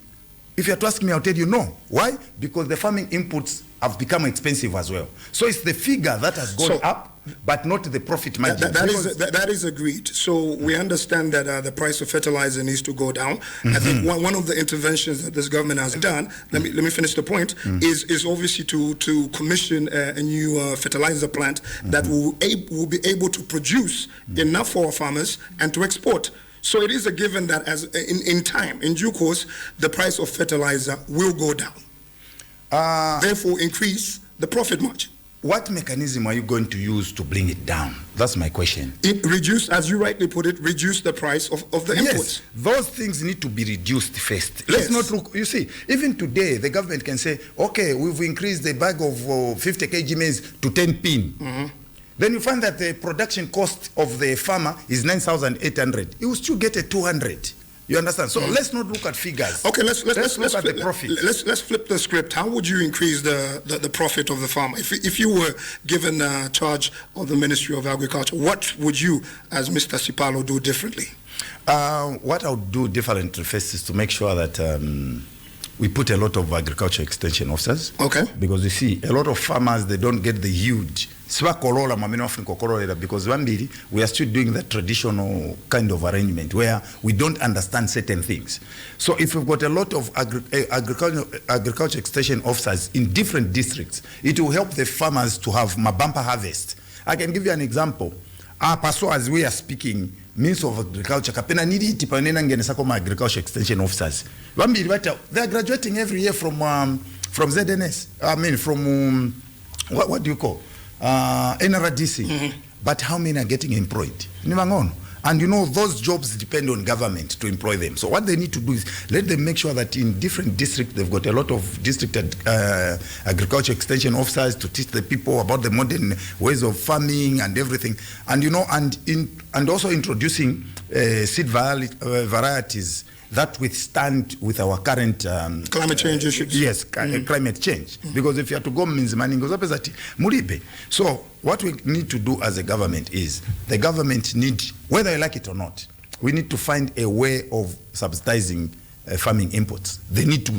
If you have to ask me, I'll tell you no. Why? Because the farming inputs have become expensive as well. So it's the figure that has gone up, but not the profit margin. That is agreed. So we understand that the price of fertilizer needs to go down. I think one of the interventions that this government has done, let me finish the point, is obviously to commission a new fertilizer plant that will be able to produce enough for our farmers and to export. So it is a given that as in time, in due course, the price of fertilizer will go down. Therefore, increase the profit margin. What mechanism are you going to use to bring it down? That's my question. Reduce, as you rightly put it, reduce the price of the inputs. Yes, those things need to be reduced first. Let's not look, you see, even today, the government can say, okay, we've increased the bag of 50 kg maize to 10 pin. Then you find that the production cost of the farmer is 9,800. He will still get a 200. You understand? So let's not look at figures. Okay, let's look at the profit. Let's flip the script. How would you increase the profit of the farmer? If you were given charge of the Ministry of Agriculture, what would you, as Mr. Sipalo, do differently? What I would do differently first is to make sure that we put a lot of agriculture extension officers. Okay. Because you see, a lot of farmers, they don't get the huge. Because we are still doing the traditional kind of arrangement where we don't understand certain things. So if we've got a lot of agriculture extension officers in different districts, it will help the farmers to have bumper harvest. I can give you an example. As we are speaking, Minister of Agriculture, agriculture extension officers. They are graduating every year from ZNS. I mean, from what do you call? NRDC. But how many are getting employed? And you know, those jobs depend on government to employ them. So what they need to do is let them make sure that in different districts, they've got a lot of district agriculture extension officers to teach the people about the modern ways of farming and everything. And you know, and also introducing seed varieties that withstand with our current climate change issues. Yes, climate change. Because if you have to go muribe. So what we need to do as a government is the government need, whether you like it or not, we need to find a way of subsidizing farming inputs. They need to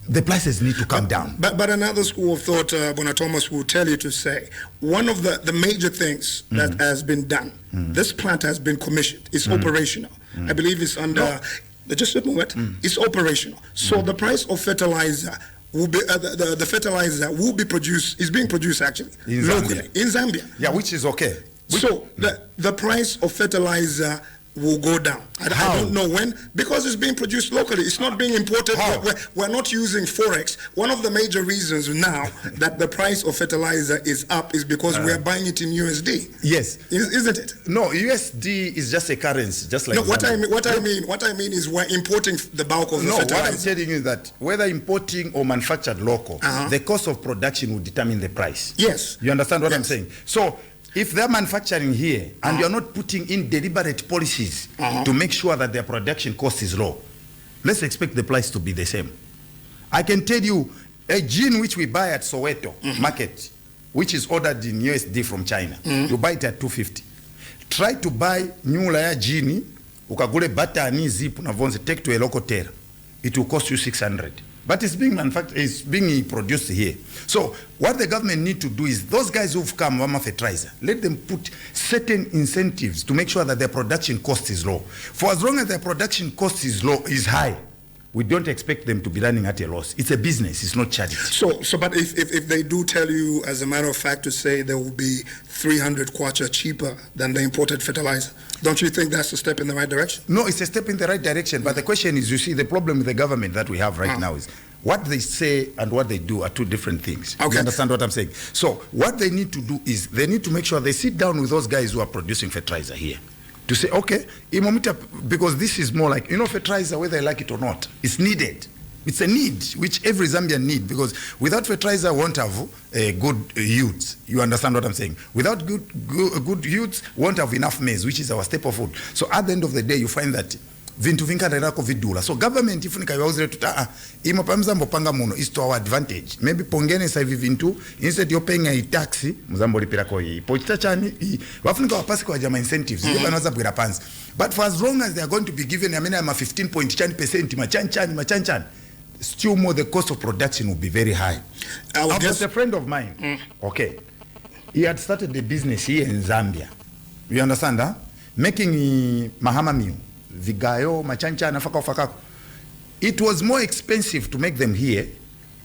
the prices need to come down. But another school of thought, Thomas will tell you to say, one of the major things that has been done, this plant has been commissioned, it's operational. I believe it's under, just a moment, it's operational. So the price of fertilizer will be, the fertilizer will be produced, is being produced actually, locally, in Zambia. Yeah, which is okay. So the price of fertilizer will go down. I don't know when, because it's being produced locally. It's not being imported. We're not using Forex. One of the major reasons now that the price of fertilizer is up is because we are buying it in USD. Yes. Isn't it? No, USD is just a currency, just like. No, what I mean is we're importing the bulk of the fertilizer. What I'm telling you is that whether importing or manufactured local, the cost of production will determine the price. Yes. You understand what I'm saying? So if they're manufacturing here and you're not putting in deliberate policies to make sure that their production cost is low, let's expect the price to be the same. I can tell you a gin which we buy at Soweto market, which is ordered in USD from China, you buy it at 250. Try to buy new layer gin, ukagule butter ni zip unavonze, take to a local tailor. It will cost you 600. But it's being manufactured, it's being produced here. So what the government need to do is those guys who've come, Wama Fertilizer, let them put certain incentives to make sure that their production cost is low. For as long as their production cost is low, is high, we don't expect them to be running at a loss. It's a business, it's not charity. So but if they do tell you, as a matter of fact, to say there will be 300 kwacha cheaper than the imported fertilizer, don't you think that's a step in the right direction? No, it's a step in the right direction. But the question is, you see, the problem with the government that we have right now is what they say and what they do are two different things. Okay. You understand what I'm saying? So what they need to do is they need to make sure they sit down with those guys who are producing fertilizer here to say, okay, because this is more like, fertilizer, whether I like it or not, it's needed. It's a need, which every Zambian need, because without fertilizer, won't have good yields. You understand what I'm saying? Without good yields, won't have enough maize, which is our staple food. So at the end of the day, you find that vintu vinkarerako vidula. So government ifunika yauzire tuta imo pamzambo panga muno is to our advantage. Maybe pongene sa hivi vintu instead yo paying a taxi mzambo lipirako hii. Pochita chani wafunika wapasi kwa jama incentives. Yoka bwira pants. But for as long as they are going to be given 15% machan. still more the cost of production will be very high. I've got a friend of mine, okay, he had started the business here in Zambia. You understand, huh? Making mahamamiu, vigayo, machancha, nafaka fakako. It was more expensive to make them here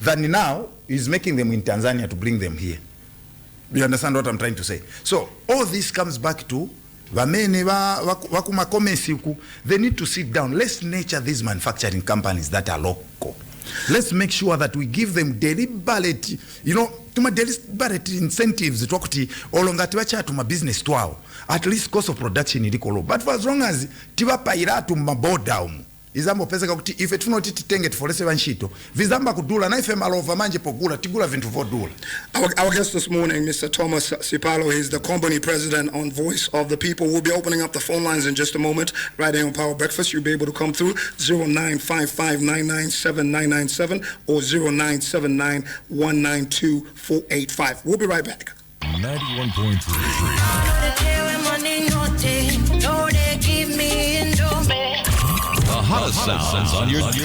than now is making them in Tanzania to bring them here. You understand what I'm trying to say? So all this comes back to they need to sit down. Let's nurture these manufacturing companies that are local. Let's make sure that we give them deliberate, deliberate incentives to my business to at least cost of production is low. But for as long as tiba paira to mabodown, izambo pesa kuti if it not titenge for lese vanshito vizamba kudula na ife malova manje pogula tigula vintu vodula. Our guest this morning, Mr. Thomas Sipalo, is the company president on Voice of the People. We'll be opening up the phone lines in just a moment. Right here on Power Breakfast, you'll be able to come through 0955997997 or 0979192485. We'll be right back. 91.3. The hottest sounds on your 91.3.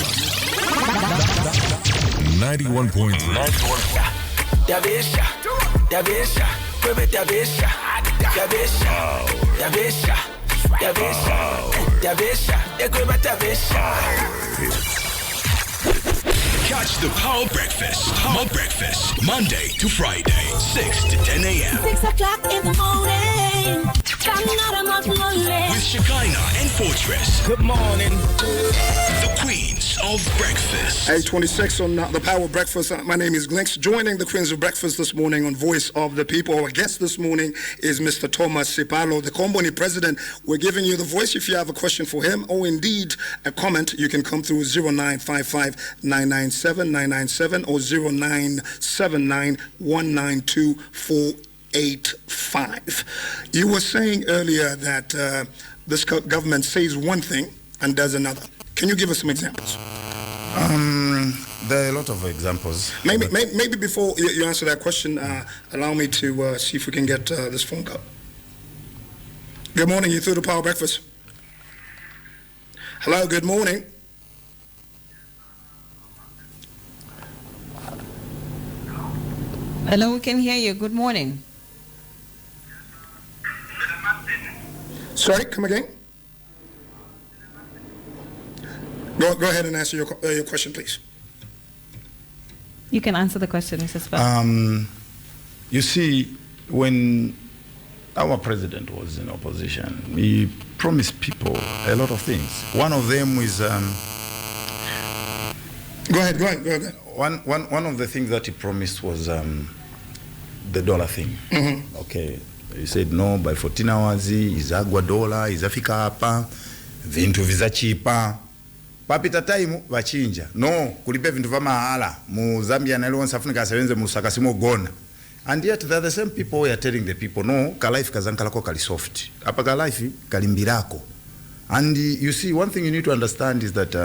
Catch the Power Breakfast. Power Breakfast. Monday to Friday, 6 to 10 a.m. 6 o'clock in the morning. With Shekinah and Fortrace. Good morning. The Queens of Breakfast. 8:26 on the Power Breakfast. My name is Glenx. Joining the Queens of Breakfast this morning on Voice of the People. Our guest this morning is Mr. Thomas Sipalo, the company president. We're giving you the voice. If you have a question for him or indeed a comment, you can come through 0955997997 or 0979192485. You were saying earlier that this government says one thing and does another. Can you give us some examples? There are a lot of examples. Maybe before you answer that question, allow me to see if we can get this phone call. Good morning, you through the Power Breakfast. Hello, good morning. Hello, we can hear you. Good morning. Sorry, come again? Go ahead and answer your question, please. You can answer the question, Mr. Sipalo. You see, when our president was in opposition, he promised people a lot of things. One of them is... Go ahead. One of the things that he promised was the dollar thing. Mm-hmm. Okay. He said, no, by 14 hours, izagwa dollar, izafika hapa, vintu vizachipa. Papita time, vachinja. No, kulipe vintu va mahala. Mu Zambia na ilonsa Afrika sewenze musakasimo gona. And yet, they're the same people who are telling the people, no, ka life kazankalako kali soft. Apa ka life kalimbirako. And you see, one thing you need to understand is that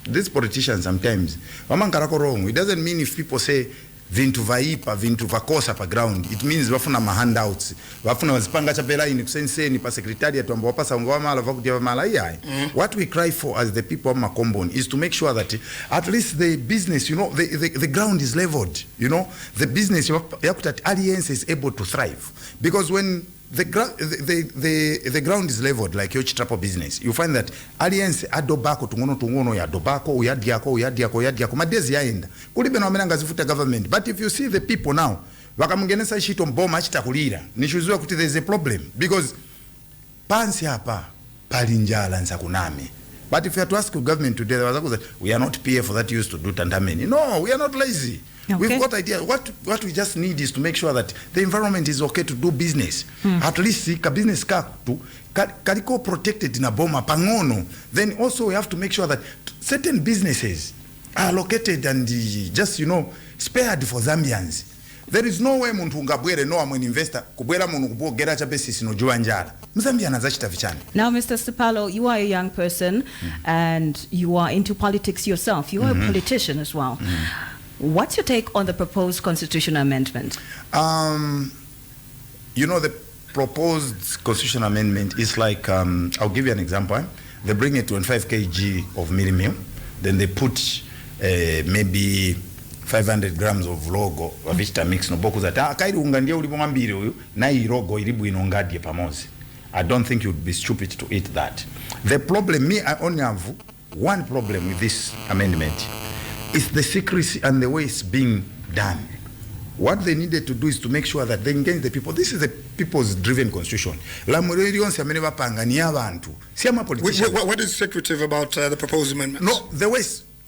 these politicians sometimes, wamankarako wrong. It doesn't mean if people say, vintu vaipa, vintu vakosa pa ground. It means wafuna handouts. Wafuna wazipanga chapela ini kusenseni pa secretariat wamba wapasa ungawamala vakudia wamala iyai. What we cry for as the people of Makombon is to make sure that at least the business, the ground is leveled. The business, that alliance is able to thrive. Because when the ground is leveled like your trapo business, you find that alliance adobako tungono ya dobako uyadiako madezi yaenda kulibe na wamenanga zifuta government. But if you see the people now wakamungenesa ishito mboma achitakulira nishuziwa kuti there is a problem because pansi hapa palinjala nsa kuname. But if you have to ask the government today, we are not PF for that used to do tandameni. No, we are not lazy. Okay. We've got ideas. What we just need is to make sure that the environment is okay to do business. At least ka business kaliko protected in a boma pangono. Then also we have to make sure that certain businesses are located and just spared for Zambians. There is no way muntu ngabwere no amwe investor kubwera muntu kubogera cha basis no jua njala. Mzambia anazachita vichana. Now Mr. Sipalo, you are a young person and you are into politics yourself. You are a politician as well. What's your take on the proposed constitutional amendment? The proposed constitutional amendment is like, I'll give you an example. They bring it 25 kg of meal, then they put maybe 500 grams of logo vavita mix no boku zata kairi unga ndiye ulipo mambiri uyu na i logo ilibu inongadie pamozi. I don't think you'd be stupid to eat that. The problem, I only have one problem with this amendment. It's the secrecy and the way it's being done. What they needed to do is to make sure that they engage the people. This is a people's driven constitution. What is secretive about the proposed amendment? No,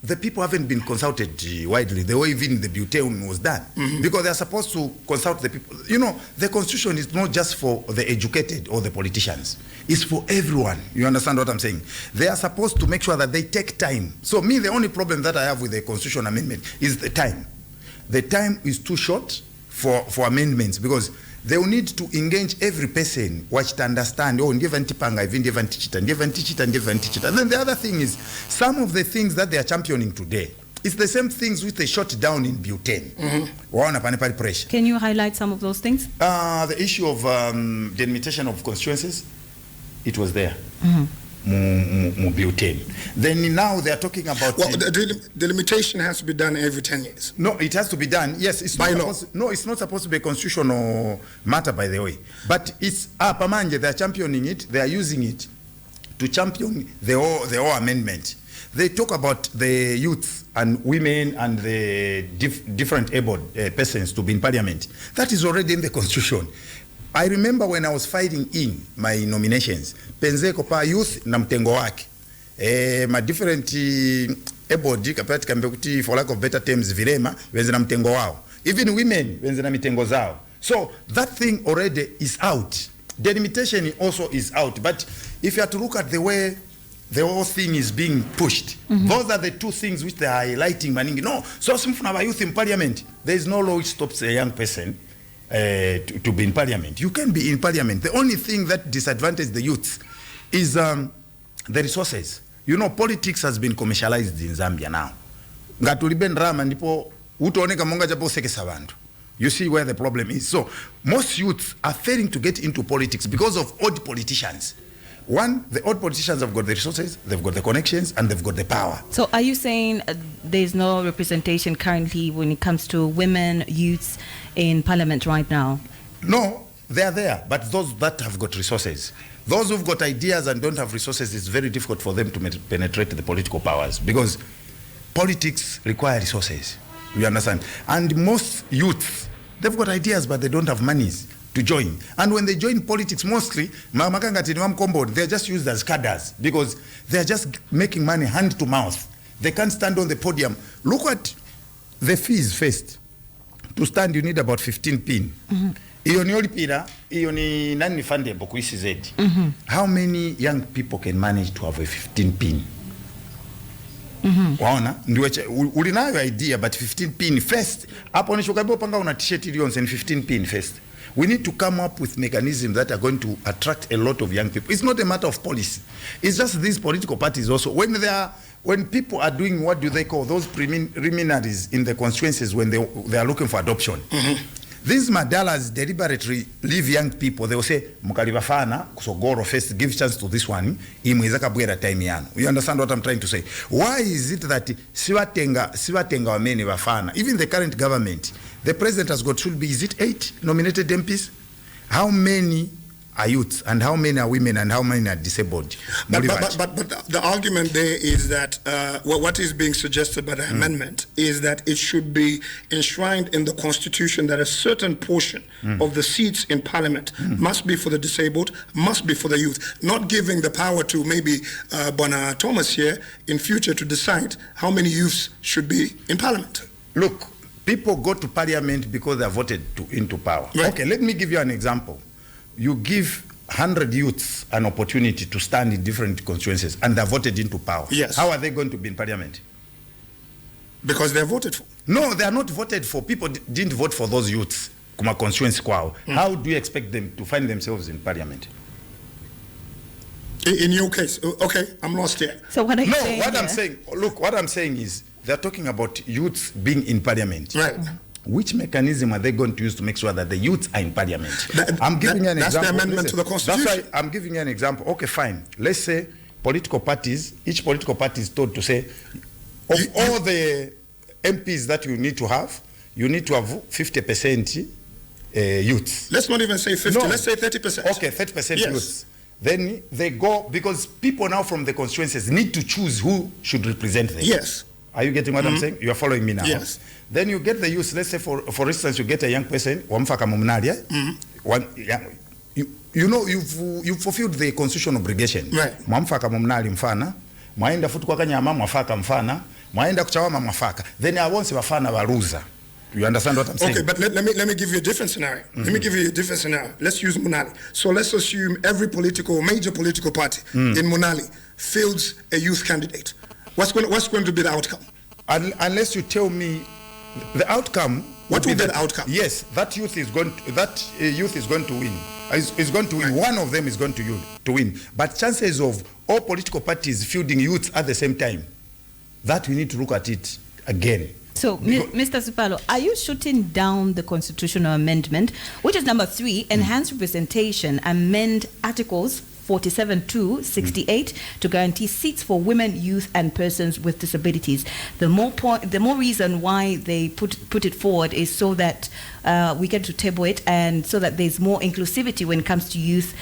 the people haven't been consulted widely, the way even the butane was done. Because they are supposed to consult the people. You know, the constitution is not just for the educated or the politicians. It's for everyone. You understand what I'm saying? They are supposed to make sure that they take time. So the only problem that I have with the constitution amendment is the time. The time is too short for amendments because they will need to engage every person, watch to understand, and then the other thing is, some of the things that they are championing today, it's the same things which they shot down in butane. Can you highlight some of those things? The issue of delimitation of constituencies, it was there. Butane. Then now they are talking about... Well, the delimitation has to be done every 10 years. No, it has to be done. Yes, it's by law. It's not supposed to be a constitutional matter, by the way. But it's Pamanje, they are championing it. They are using it to champion the whole amendment. They talk about the youth and women and the different able persons to be in parliament. That is already in the constitution. I remember when I was fighting in my nominations, penzeko pa youth na mtengo wake. Ma different able kapati kambekuti, for lack of better terms, vilema wenze na mtengo wao. Even women wenze na mitengo zao. So that thing already is out. Delimitation also is out. But if you have to look at the way the whole thing is being pushed, those are the two things which they are highlighting. No, so simfuna youth in parliament. There is no law which stops a young person to be in parliament. You can be in parliament. The only thing that disadvantages the youth is the resources. You know, politics has been commercialized in Zambia now. You see where the problem is. So most youths are failing to get into politics because of odd politicians. One, the old politicians have got the resources, they've got the connections, and they've got the power. So are you saying there's no representation currently when it comes to women, youths in parliament right now? No, they are there, but those that have got resources. Those who've got ideas and don't have resources, it's very difficult for them to penetrate the political powers because politics require resources. You understand? And most youths, they've got ideas, but they don't have monies to join. And when they join politics, mostly, they're just used as cadres because they're just making money hand to mouth. They can't stand on the podium. Look at the fees first. To stand, you need about 15 pin. How many young people can manage to have a 15 pin? Waona ulinayo idea, but 15 pin first. Hapo nishokapo panga una t-shirt illions and 15 pin first. We need to come up with mechanisms that are going to attract a lot of young people. It's not a matter of policy. It's just these political parties also. When people are doing, what do they call those preliminaries in the constituencies when they are looking for adoption. These madalas deliberately leave young people. They will say, "Mukalibafana kusogoro first, give chance to this one. Imwezaka bwera time yanu." You understand what I'm trying to say? Why is it that siwatenga wamene bafana? Even the current government, the president has got, should be, is it 8 nominated MPs? How many are youths and how many are women and how many are disabled? But the argument there is that what is being suggested by the amendment is that it should be enshrined in the constitution that a certain portion of the seats in parliament must be for the disabled, must be for the youth, not giving the power to maybe Bona Thomas here in future to decide how many youths should be in parliament. Look, people go to parliament because they are voted into power. Right. Okay, let me give you an example. You give 100 youths an opportunity to stand in different constituencies and they're voted into power. Yes. How are they going to be in parliament? Because they're voted for. No, they are not voted for. People didn't vote for those youths. Kuma constituency kwao. How do you expect them to find themselves in parliament? In your case, okay, I'm lost here. So what are you saying? What I'm saying is they're talking about youths being in parliament. Right. Which mechanism are they going to use to make sure that the youths are in parliament? I'm giving you an example. That's the amendment to the constitution. That's why I'm giving you an example. Okay, fine. Let's say each political party is told to say, Of all the MPs that you need to have 50% youths. Let's not even say 50, No. let's say 30%. Okay, 30% Yes. youths. Then they go, because people now from the constituencies need to choose who should represent them. Yes. Are you getting what I'm saying? You are following me now? Yes. Then you get the youth, let's say for instance, you get a young person, wamfaka mumnali, you know, you've fulfilled the constitutional obligation. Right. Mwamfaka mumnali mfana, mwaenda futu kwa kanyama mwafaka mfana, mwaenda kuchawama mwafaka. Then I won't say wafana waruza. You understand what I'm saying? Okay, but let me give you a different scenario. Let me give you a different scenario. Let's use Munali. So let's assume every major political party in Munali fields a youth candidate. What's going to be the outcome? Unless you tell me the outcome. What will be the outcome? Yes, that youth is going to win. Is going to win. One of them is going to win. But chances of all political parties fielding youths at the same time, that we need to look at it again. So, Mr. Sipalo, are you shooting down the constitutional amendment, which is number 3, enhance representation, amend articles 47 to 68 to guarantee seats for women, youth, and persons with disabilities? The more reason why they put it forward is so that we get to table it, and so that there's more inclusivity when it comes to youth,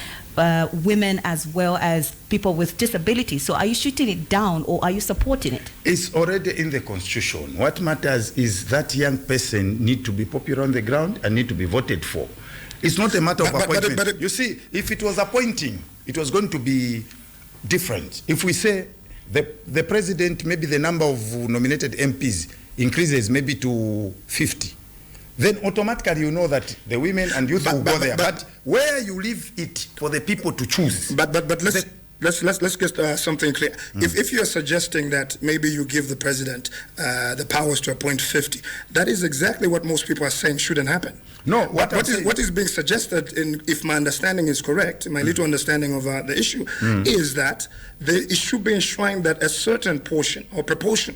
women, as well as people with disabilities. So are you shooting it down, or are you supporting it? It's already in the constitution. What matters is that young person need to be popular on the ground and need to be voted for. It's not a matter of appointment. You see, if it was appointing, it was going to be different. If we say the president, maybe the number of nominated MPs increases maybe to 50, then automatically you know that the women and youth will go there. But where you leave it for the people to choose. But let's get something clear. If you're suggesting that maybe you give the president the powers to appoint 50, that is exactly what most people are saying shouldn't happen. No, what is being suggested, if my understanding is correct, my little understanding of the issue, is that it should be enshrined that a certain portion or proportion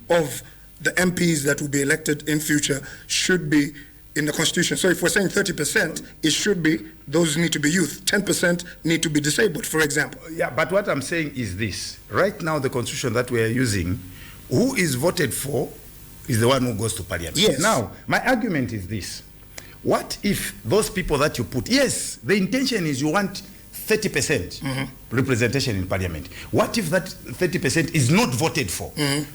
of the MPs that will be elected in future should be in the constitution. So if we're saying 30%, it should be, those need to be youth. 10% need to be disabled, for example. Yeah, but what I'm saying is this. Right now, the constitution that we are using, who is voted for is the one who goes to parliament. Yes. Now, my argument is this. What if those people that you put, yes, the intention is you want 30% representation in parliament. What if that 30% is not voted for?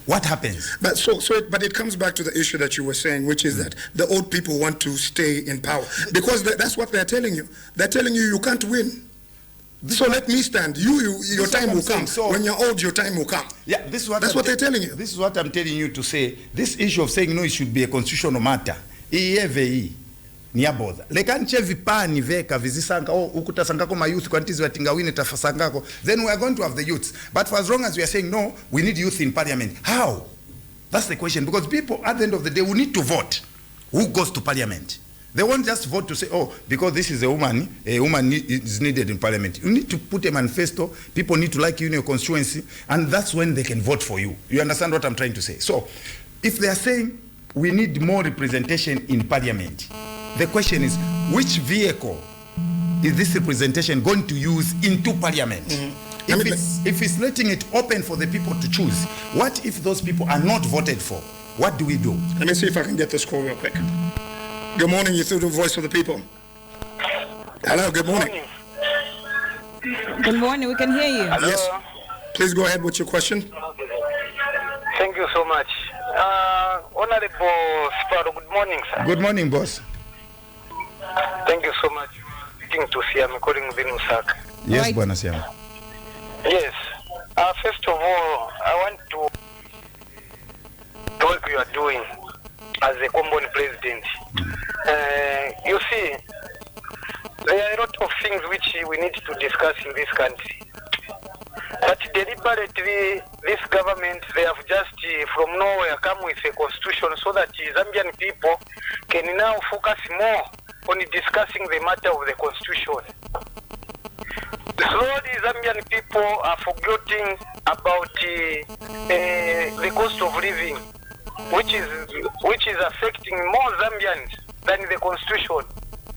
What happens? But but it comes back to the issue that you were saying, which is that the old people want to stay in power, because that's what they're telling you. They're telling you can't win. So let me stand. Your time will come. So when you're old, your time will come. Yeah, that's what they're telling you. This is what I'm telling you to say. This issue of saying no, it should be a constitutional matter. Niabodha lekanche vipani veka vizisanga ukutasangako ma youth kwantizi watingawine tafasangako, then we are going to have the youths. But for as long as we are saying no, we need youth in parliament. How? That's the question, because people at the end of the day will need to vote who goes to parliament. They won't just vote to say, oh, because this is a woman is needed in parliament. You need to put a manifesto. People need to like you in your constituency, and that's when they can vote for you. You understand what I'm trying to say? So if they are saying we need more representation in parliament, the question is, which vehicle is this representation going to use into parliament? If it's letting it open for the people to choose, what if those people are not voted for? What do we do? Let me see if I can get this call real quick. Good morning, you're through the Voice of the People. Hello, good morning. Good morning, we can hear you. Hello. Yes. Please go ahead with your question. Thank you so much. Honorable Sipalo, good morning, sir. Good morning, boss. Thank you so much. Speaking to Siam, calling Zinusaka. Yes, right. Bwana Siam. Yes. First of all, I want to the work you are doing as a common president. You see, there are a lot of things which we need to discuss in this country. But deliberately, this government, they have just from nowhere come with a constitution so that Zambian people can now focus more on discussing the matter of the constitution. Slowly, Zambian people are forgetting about the cost of living, which is affecting more Zambians than the constitution.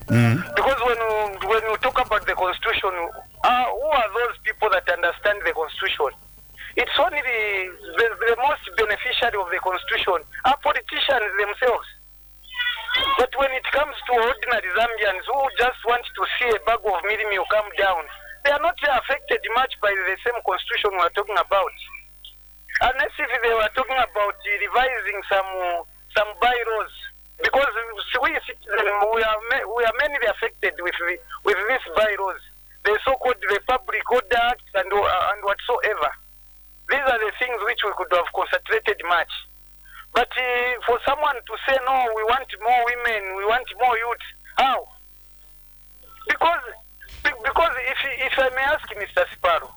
Because when you talk about the constitution, who are those people that understand the constitution? It's only the most beneficiary of the constitution are politicians themselves. But when it comes to ordinary Zambians who just want to see a bag of meal come down, they are not affected much by the same constitution we are talking about. Unless if they were talking about revising some bylaws, because we citizens we are mainly affected with these bylaws, the so-called the Public Order Act and whatsoever. These are the things which we could have concentrated much. But for someone to say, no, we want more women, we want more youth, how? Because if I may ask Mr. Sipalo,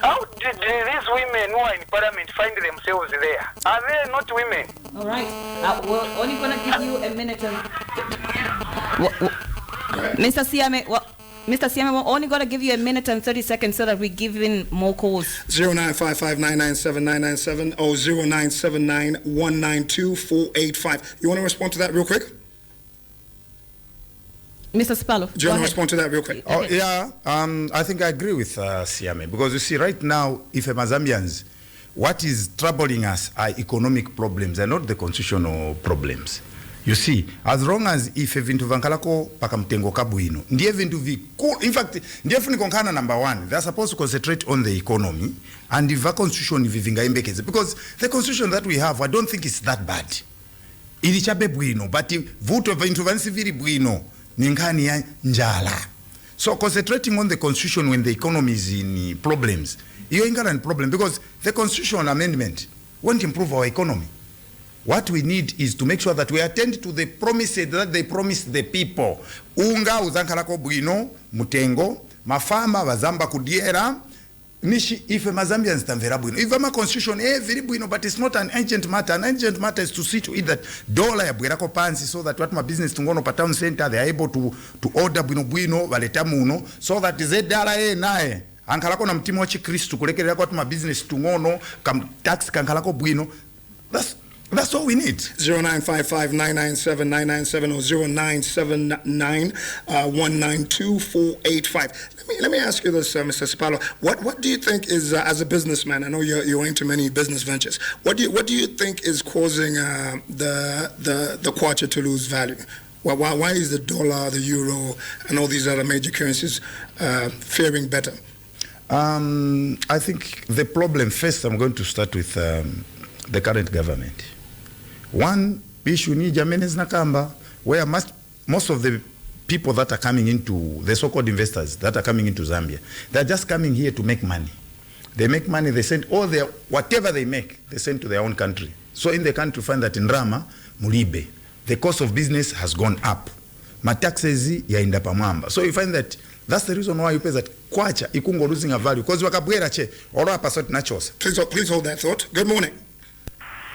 how did these women who are in Parliament find themselves there? Are they not women? All right. We're only going to give you a minute. Mr. Siame, Mr. Siame, we're only going to give you a minute and 30 seconds so that we give in more calls. 0955-997-997 or 0979-192-485. You want to respond to that real quick? Mr. Sipalo, do you want to respond to that real quick? Oh, yeah. I think I agree with Siame, because you see, right now, if Zambians, what is troubling us are economic problems and not the constitutional problems. You see, as long as if vintu vankalako pakamtengo kabuino, ndiye vintu in fact, ndiye funikonkana number one, they are supposed to concentrate on the economy and the constitution vivinga imbekeze, because the constitution that we have, I don't think it's that bad. Ilichabe buino, but vuto vintu vansiviri buino, ninkani ya njala. So concentrating on the constitution when the economy is in problems, you ain't got a problem, because the constitutional amendment won't improve our economy. What we need is to make sure that we attend to the promises that they promised the people. Unga uzankalako buino, mutengo, mafama wazamba kudiera, nishi ife mazambians tamvera buino. If my constitution very buino, but it's not an urgent matter. An urgent matter is to see to it that dollar ya buirako pansi, so that what my business tungono pa town center, they are able to order buino valeta muno, so that ze dollar nae. Ankalako na mtimo wachi Kristu kulekelea kwa tuma business tungono, kam tax kankalako buino. That's all we need. 0955-997-997 or 0979-192-485. Let me ask you this, Mr. Sipalo. What do you think is, as a businessman, I know you're into many business ventures, what do you think is causing the kwacha to lose value? Why is the dollar, the euro, and all these other major currencies faring better? I think the problem, first I'm going to start with the current government. One issue ni Jamenez Nakamba, where most of the people that are coming into, the so-called investors that are coming into Zambia, they're just coming here to make money. They make money, they send all their, whatever they make, they send to their own country. So in the country, find that in Rama, Mulibe, the cost of business has gone up. Mataxes ya inda pamamba. So you find that that's the reason why you pay that kwacha ikungo losing a value, because wakabwera che ora pasot nachos. Please hold that thought. Good morning.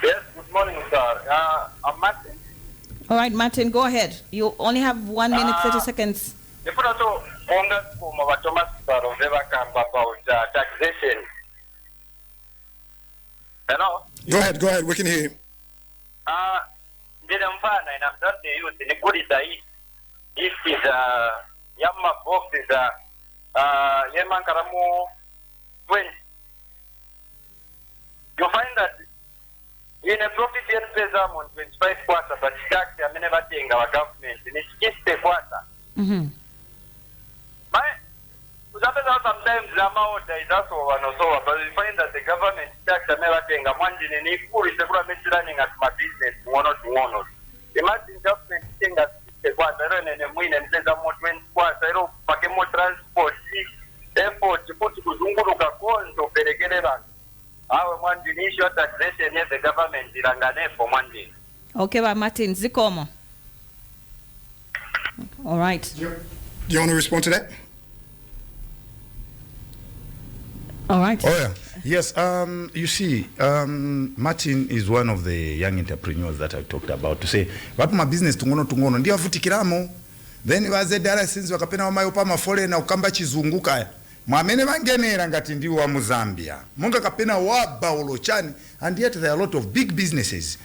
Yes, good morning, sir. I'm Martin. All right, Martin, go ahead. You only have 1 minute, 30 seconds. If you don't know, Thomas Sipalo never come about taxation. Hello? Go ahead, we can hear you. Mfana inamdate youth ni kuri sahi. This is yamma box is yeman karamu 20. You find that in a profit yet pays on 25 quarter, but tax I never think our government in its quarter. Sometimes Zama is also one or so, but we find that the government tax I never think a Wanji in equal is running at my business one or two one. Imagine government thing that the quarter and win and says I'm more 20 quarter, Pakemo transport, airport, to put to Zunguruka coins or Peregeran. Our Wanji initial taxation, yes, the government is Rangane for Wanji. Okay, but Martin, Zikomo. All right. Do you want to respond to that? All right. Oh, yeah. Yes, you see, Martin is one of the young entrepreneurs that I talked about to say, what my business tungono, ndio afutikiramo. Then waze dara since wakapena wamayo pa mafole na ukamba chizunguka. Mwamene wangenera ngati ndi wa Zambia. Munga kapena waba ulochani, and yet there are a lot of big businesses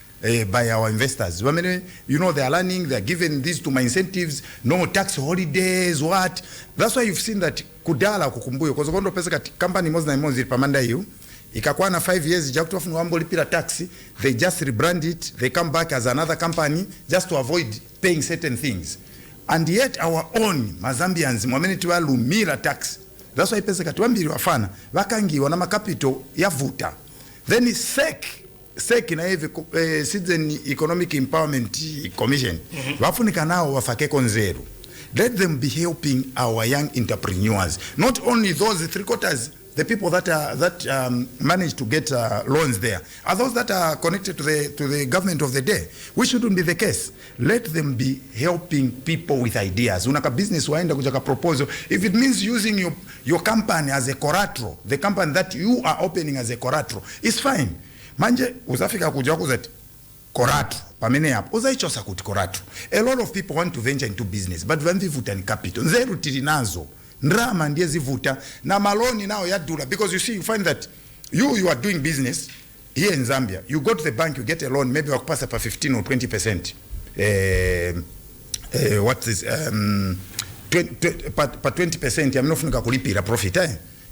by our investors. You know, they are learning, they are giving these to my incentives, no tax holidays, what. That's why you've seen that kudala kukumbuyo, because kondo pesa kati company mozi na mozi pamanda yu, ikakuwa na 5 years jakutofuna wambo lipira taxi, they just rebrand it, they come back as another company just to avoid paying certain things. And yet our own Mazambians mwameniti walumira tax. That's why pesa katuambiri wafana wakangiwa na makapito ya vuta. Then SEC na hivi Citizen Economic Empowerment Commission wafunika nao wafake konzeru. Let them be helping our young entrepreneurs, not only those 3/4, the people that manage to get loans there are those that are connected to the government of the day, which shouldn't be the case. Let them be helping people with ideas. Unaka business waenda kujaka proposal. If it means using your company as a collateral, the company that you are opening as a collateral, it's fine. Manje uzafika kuja kuzati collateral pamene hapo uzaichosa kuti collateral. A lot of people want to venture into business, but vandivuta ni capital nzeru tilinazo ndrama ndiye zivuta na maloni nao yadula, because you see, you find that you are doing business here in Zambia, you go to the bank, you get a loan, maybe wakupasa pa 15 or 20%, what is pa 20% yamenofunika kulipira profit,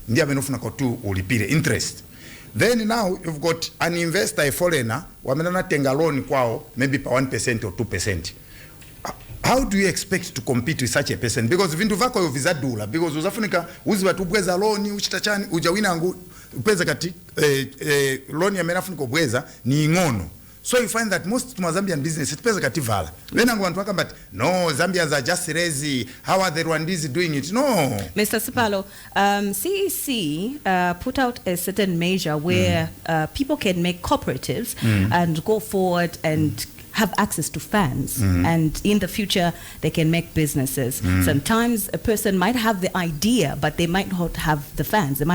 ndiye amenofunika tu ulipire interest. Then now you've got an investor, a foreigner, wamenana tenga loan kwao maybe pa 1% or 2%. How do you expect to compete with such a person? Because vindu vako yo vizadula, because uzafunika uzi watu bweza loan uchitachani ujawina angu upeza kati loan ya menafunika bweza ni ngono. So you find that most Zambian business it pesa kati vala. When I'm going to talk about no, Zambians are just lazy. How are the Rwandese doing it? No. Mr. Sipalo, CEC put out a certain measure where people can make cooperatives and go forward and have access to funds, and in the future they can make businesses. Sometimes a person might have the idea, but they might not have the funds. They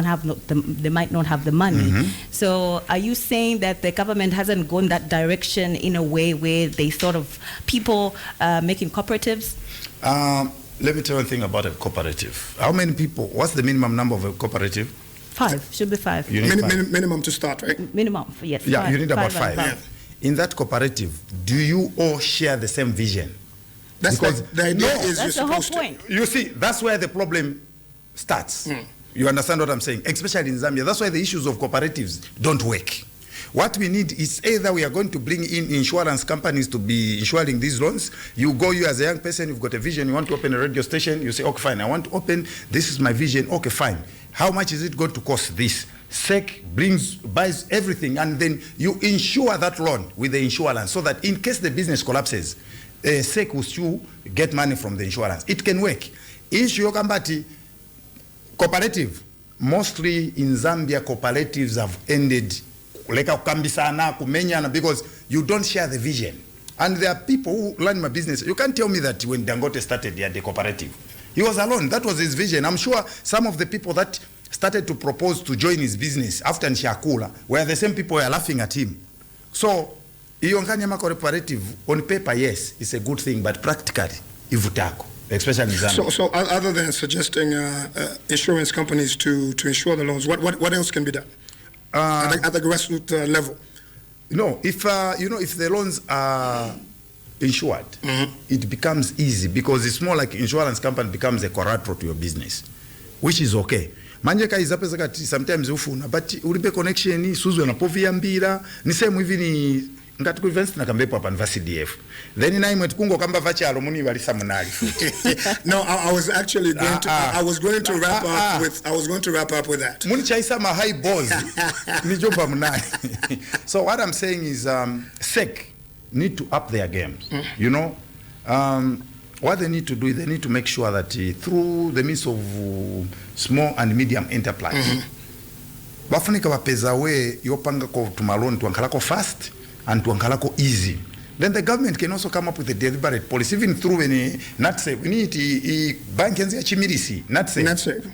might not have the money. So, are you saying that the government hasn't gone that direction in a way where they sort of people making cooperatives? Let me tell you one thing about a cooperative. How many people? What's the minimum number of a cooperative? 5. Should be 5. Minimum to start, right? Minimum, yes. Yeah, 5, you need about 5. Yeah. In that cooperative, do you all share the same vision? That's because the idea is that's you're the whole supposed point. You see, that's where the problem starts. You understand what I'm saying? Especially in Zambia. That's why the issues of cooperatives don't work. What we need is either we are going to bring in insurance companies to be insuring these loans. You as a young person, you've got a vision, you want to open a radio station, you say, okay, fine, I want to open, this is my vision, okay, fine. How much is it going to cost this? SEC buys everything, and then you insure that loan with the insurance so that in case the business collapses, SEC will still get money from the insurance. It can work. Issue Kambati, cooperative, mostly in Zambia, cooperatives have ended because you don't share the vision. And there are people who learn my business. You can't tell me that when Dangote started the cooperative, he was alone. That was his vision. I'm sure some of the people that started to propose to join his business after Nshakula were the same people who are laughing at him. So, Iyonganyama cooperative, on paper, yes, it's a good thing, but practically, ivutako, especially in Zambia. So other than suggesting insurance companies to insure the loans, what else can be done at the grassroots level? No, if the loans are insured, it becomes easy because it's more like insurance company becomes a collateral to your business, which is okay. Manjeka izapeza kati sometimes ufuna, but ulipe connection suzu na povia mbira ni same hivi ni ngati ku events na kambepo hapa nva CDF. Then na imwe tukungo kamba vachalo muni balisa munali. No, I was actually going to I was going to wrap up with that. Muni chaisa ma high balls ni jomba munali. So what I'm saying is SEC need to up their games. You know, what they need to do is they need to make sure that through the means of small and medium enterprise, bafunika bapeza we yopanga ko tumaloni tuankalako fast and tuankalako easy. Then the government can also come up with a deliberate policy, even through any not safe. We need bank and chimirisi not safe.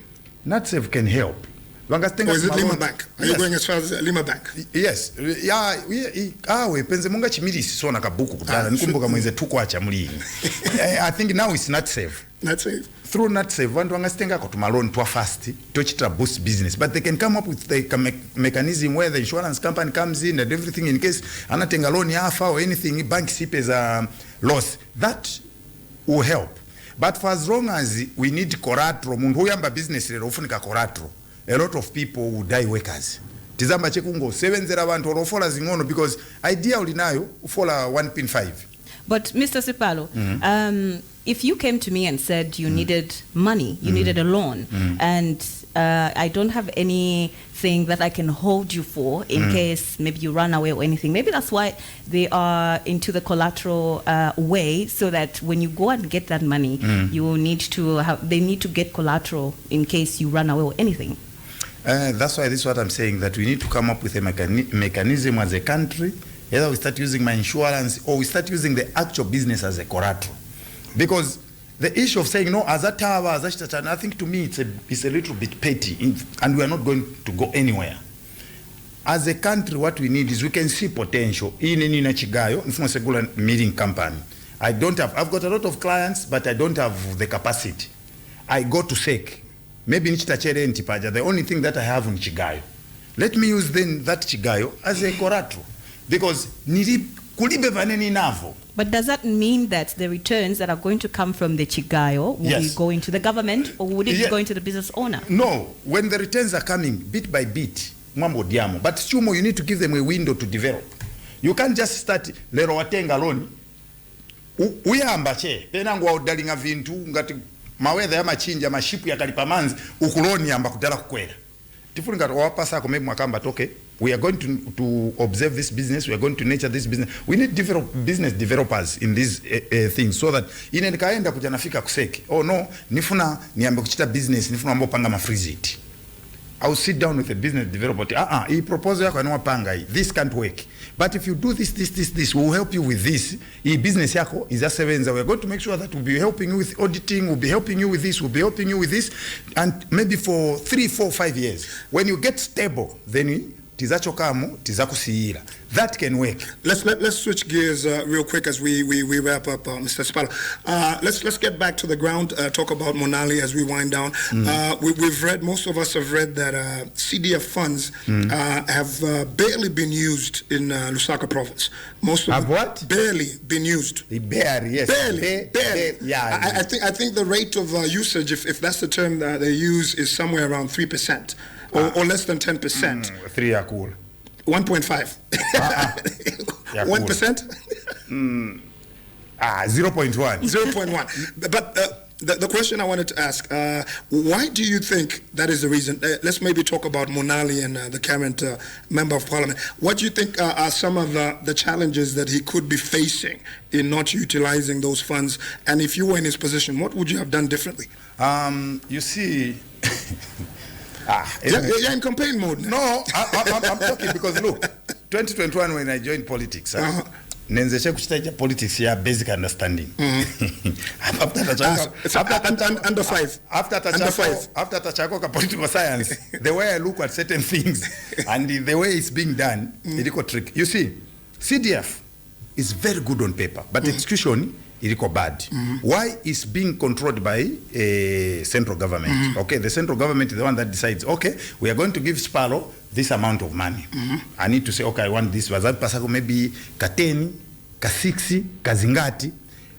Not safe can help. Or is it Lima Bank? Are you going as far as Lima Bank? Yes. Yeah, we penze munga chimirisi so nakabuku kutana nikumbuka mweze tukwacha muli. I think now it's not safe. Not safe. Through not safe, vantu vangastenga ko tumaloni twa fast to chitra boost business, but they can come up with the mechanism where the insurance company comes in and everything in case anatenga loan yafa or anything bank sipes a loss. That will help. But for as long as we need collateral, mungu yamba business lero ufunika collateral, a lot of people will die workers. tizamba chekungo sevenzera abantu olofola zingono because idea ulinayo ufola 1.5. But Mr. Sipalo, if you came to me and said you needed money, you needed a loan, and I don't have anything that I can hold you for in case maybe you run away or anything. Maybe that's why they are into the collateral way, so that when you go and get that money, you need to they need to get collateral in case you run away or anything. That's why this is what I'm saying, that we need to come up with a mechanism as a country. Either we start using my insurance or we start using the actual business as a collateral. Because the issue of saying, no, as a tower, as a I think to me it's a little bit petty, and we are not going to go anywhere. As a country, what we need is we can see potential in Chigayo, in a meeting company. I've got a lot of clients, but I don't have the capacity. I go to SEC. Maybe in Chitachere and Tipaja, the only thing that I have in Chigayo. Let me use then that Chigayo as a collateral. Because but does that mean that the returns that are going to come from the Chigayo will be going to the government, or would it be going to the business owner? No, when the returns are coming bit by bit, but Chumo, you need to give them a window to develop. You can't just start lero watenga loan. Uyamba che penangu wa udalinga vintu ngati mawedha ya machinja mashipu ya kalipamanzi ukuloni yamba kudala kukwela. Tifuni ngati wapasa ko maybe mwakamba toke. We are going to observe this business. We are going to nurture this business. We need business developers in these things, so that ine nikaenda kuja nafika kuseki. Oh no, nifuna niambe kuchita business, nifuna ambo panga mafriziti. I'll sit down with a business developer. Hii proposal yako anawa panga hii. This can't work. But if you do this, we'll help you with this. Hii business yako is a sevenza. We're going to make sure that we'll be helping you with auditing, we'll be helping you with this, we'll be helping you with this. And maybe for 3, 4, 5 years. When you get stable, then that can work. Let's switch gears real quick as we wrap up, Mr. Sipalo. Let's get back to the ground. Talk about Monali as we wind down. Most of us have read that CDF funds have barely been used in Lusaka province. Most of what? Barely been used. Barely, yes. Barely. Yeah. I think the rate of usage, if that's the term that they use, is somewhere around 3%. Or less than 10%. 3 are cool. 1.5. 1%? 0.1. 0.1. But the question I wanted to ask, why do you think that is the reason? Let's maybe talk about Monali and the current member of parliament. What do you think are some of the challenges that he could be facing in not utilizing those funds? And if you were in his position, what would you have done differently? You see... You're in campaign mode now. No, I'm talking because look, 2021 when I joined politics, Nenzeshe kuchita politics ya basic understanding. After under 5. After Tachako ka political science, the way I look at certain things and the way it's being done, it's a trick. You see, CDF is very good on paper, but execution is bad. Why is being controlled by a central government? Okay, the central government is the one that decides, okay, we are going to give Sipalo this amount of money. I need to say, okay, I want this. Wazat pasako maybe kateni, kasiksi, kazingati.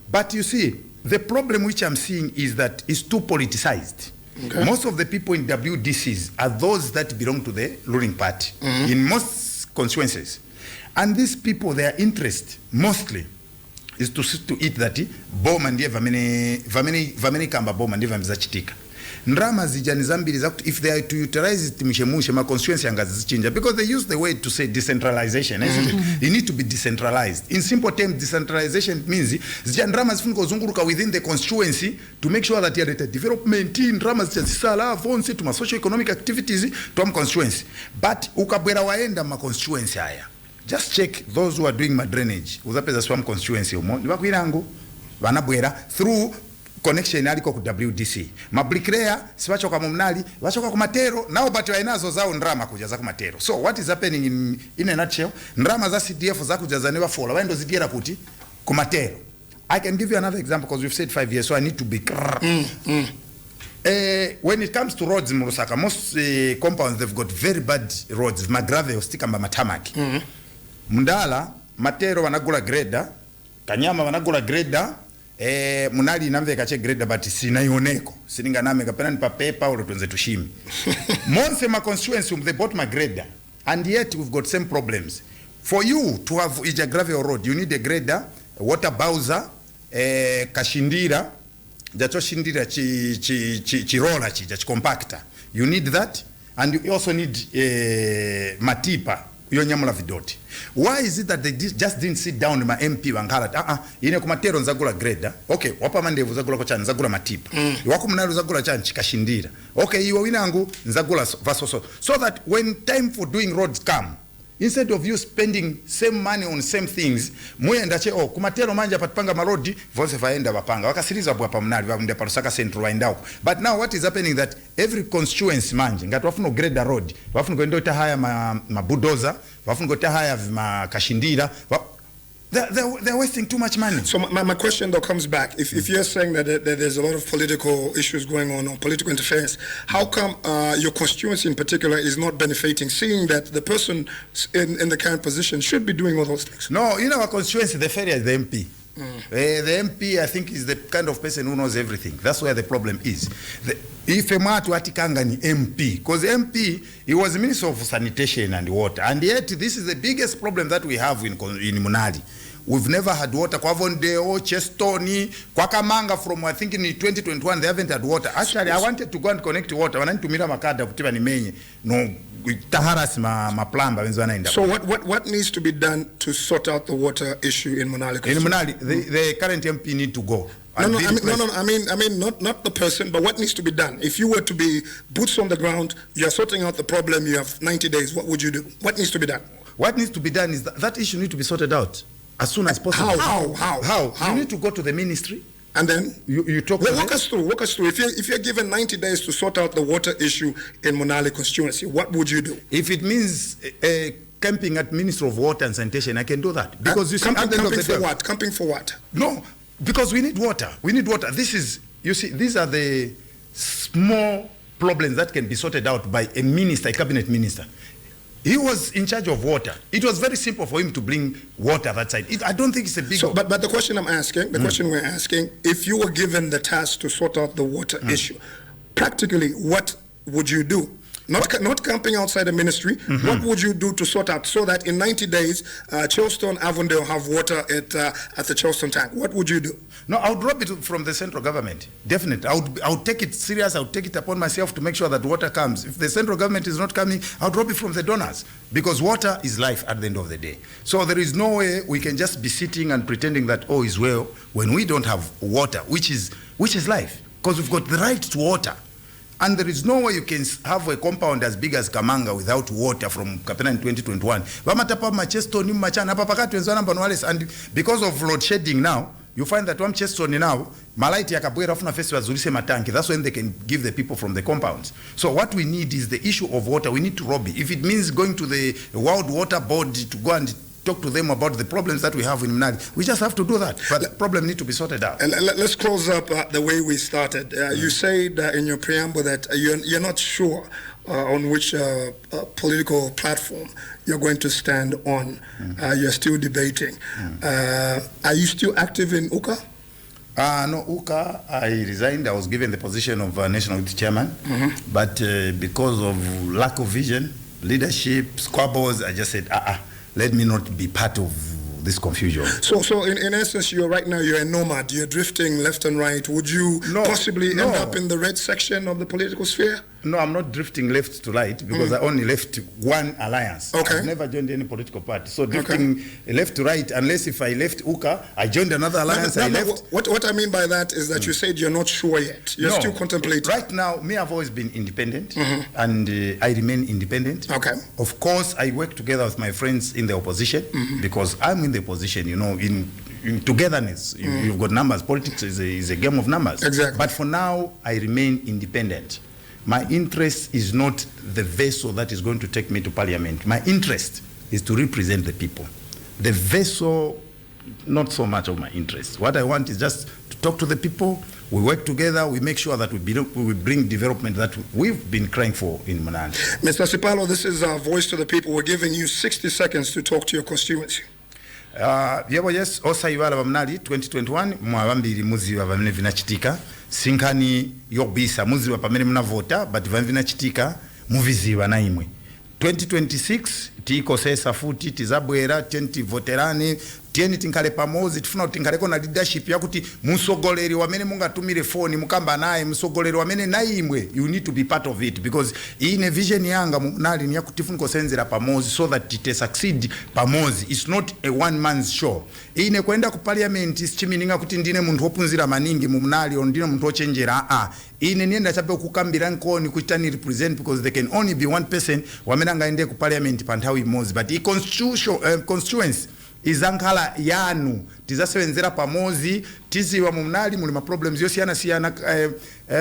But you see, the problem which I'm seeing is that it's too politicized. Okay. Most of the people in WDCs are those that belong to the ruling party in most constituencies. And these people, their interest mostly is to eat that boma ndiye vamene kamba boma ndiye vamizachitika. Ndrama zijani zambiri zakuti if they are to utilize it mishemushe ma constituency angazichinja, because they use the way to say decentralization, isn't it? You need to be decentralized. In simple terms, decentralization means zijani ndrama zifunika uzunguruka within the constituency to make sure that you are development in ndrama zijazisala vonse to ma social economic activities to constituency. But ukabwera waenda ma constituency haya. Just check those who are doing my drainage. Uzapeza swam constituency umo. Nibakuirangu vanabwera through connection aliko ku WDC. Mabricklayer sibachoka mumnali, bachoka ku matero, nao bati wainazo zao ndrama kujaza ku matero. So what is happening in a nutshell? Ndrama za CDF za kujazanewa fola waendo zigira kuti ku matero. I can give you another example because we've said 5 years, so I need to be when it comes to roads in Lusaka, most compounds they've got very bad roads, magravel stika matamaki. Mundala, matero wanagula grader, Kanyama wanagula grader, Munali namve kache grader but sinayoneko. Sininga name kapena nipa paper or tuenze tushimi. Monse ma constituency they bought my grader. and yet we've got same problems. For you to have a gravel road, you need a grader, a water bowser, kashindira, jachoshindira chirola compactor. You need that, and you also need matipa. Why is it that they just didn't sit down in my MP wangala ine kumatero nzagula grader, okay, wapa mandevu zagula kocha nzagula matipa, wako mnalo zagula cha kashindira, okay, iwa winangu nzagula vasoso, so that when time for doing roads come, instead of you spending same money on same things, muenda che kumatero manja patpanga marodi vose vaenda vapanga wakasiriza bwa pamnali vamnde parusaka central waindao. But now what is happening that every constituency manje ngati wafuno grader road, wafuno kwenda ita haya mabulldozer, wafuno kwenda haya makashindira. They're wasting too much money. So my question though comes back. If you're saying that there's a lot of political issues going on or political interference, how come your constituency in particular is not benefiting, seeing that the person in the current position should be doing all those things? No, in our constituency, the failure is the MP. The MP, I think, is the kind of person who knows everything. That's where the problem is. If a matu atikanga ni MP, because MP, he was Minister of Sanitation and Water, and yet this is the biggest problem that we have in Munali. We've never had water. Kwavondeo, Chestoni, Kwakamanga from, I think in 2021, they haven't had water. Actually, I wanted to go and connect to water. I wanted to mira makada kutiba ni menye. No, taharas ma plamba. So what needs to be done to sort out the water issue in Munali? In Munali, the current MP need to go. I mean, not the person, but what needs to be done? If you were to be boots on the ground, you're sorting out the problem, you have 90 days, what would you do? What needs to be done? What needs to be done is that issue needs to be sorted out as soon as possible. How? You need to go to the ministry. And then you talk. Well, walk us through. If you're given 90 days to sort out the water issue in Munali constituency, what would you do? If it means camping at Ministry of Water and Sanitation, I can do that. Because you see, camping for what? No, because we need water. We need water. This is, you see, these are the small problems that can be sorted out by a minister, a cabinet minister. He was in charge of water. It was very simple for him to bring water that side. I don't think it's a big... But the question I'm asking, question we're asking, if you were given the task to sort out the water issue, practically, what would you do? Not camping outside the ministry. What would you do to sort out so that in 90 days, Charleston, Avondale have water at the Charleston tank? What would you do? No, I would drop it from the central government. Definitely. I would take it serious. I would take it upon myself to make sure that water comes. If the central government is not coming, I'll drop it from the donors. Because water is life at the end of the day. So there is no way we can just be sitting and pretending that all is well when we don't have water, which is life. Because we've got the right to water. And there is no way you can have a compound as big as Kamanga without water from Kapena in 2021. And because of load shedding now, you find that one Chestoni now, Malaiti Yakabwera Funa Festival Zulise Matanki, that's when they can give the people from the compounds. So what we need is the issue of water. We need to lobby. If it means going to the World Water Board to go and talk to them about the problems that we have in Munali, we just have to do that. But the problem needs to be sorted out. Let's close up the way we started. You said in your preamble that you're not sure on which political platform you're going to stand on. You're still debating. Are you still active in UCA? No, UCA, I resigned. I was given the position of National Youth Chairman. But because of lack of vision, leadership, squabbles, I just said, let me not be part of this confusion. So in essence, you're a nomad. You're drifting left and right. Would you possibly end up in the red section of the political sphere? No, I'm not drifting left to right because I only left one alliance. Okay. I've never joined any political party. So drifting left to right, unless if I left UCA, I joined another alliance, I left. What I mean by that is that you said you're not sure yet. You're still contemplating. Right now, I've always been independent and I remain independent. Okay. Of course, I work together with my friends in the opposition because I'm in the opposition, in togetherness. You've got numbers. Politics is a game of numbers. Exactly. But for now, I remain independent. My interest is not the vessel that is going to take me to parliament. My interest is to represent the people. The vessel, not so much of my interest. What I want is just to talk to the people. We work together. We make sure that we bring development that we've been crying for in Munali. Mr. Sipalo, this is our voice to the people. We're giving you 60 seconds to talk to your constituency. Yes, osa iwala bamnali 2021 mwabambiri muzi wa bamne vinachitika sinkani yobisa muzi wa pamene mnavota but vana vinachitika muviziwa na imwe 2026 tikosesa futi tizabwera tentivoterani tieni tinkale pamozi tifuna kuti tinkaleko na leadership yakuti musogoleri wamene mungatumire phone mukamba naye musogoleri wamene na imwe you need to be part of it because ine vision yanga nali ni yakuti tifuna kusenzera pamozi so that tite succeed pamozi. It's not a one man's show. Ine kwenda ku parliament chimininga kuti ndine muntu opunzira maningi munali ndine muntu ochenjera ine nienda chape kukambira nkoni kuitani represent because there can only be one person wamene angaende ku parliament pa nthawi imodzi but constituency izankhala yanu tizasebenzera pamozi tiziwa munali muli ma problems yosiyana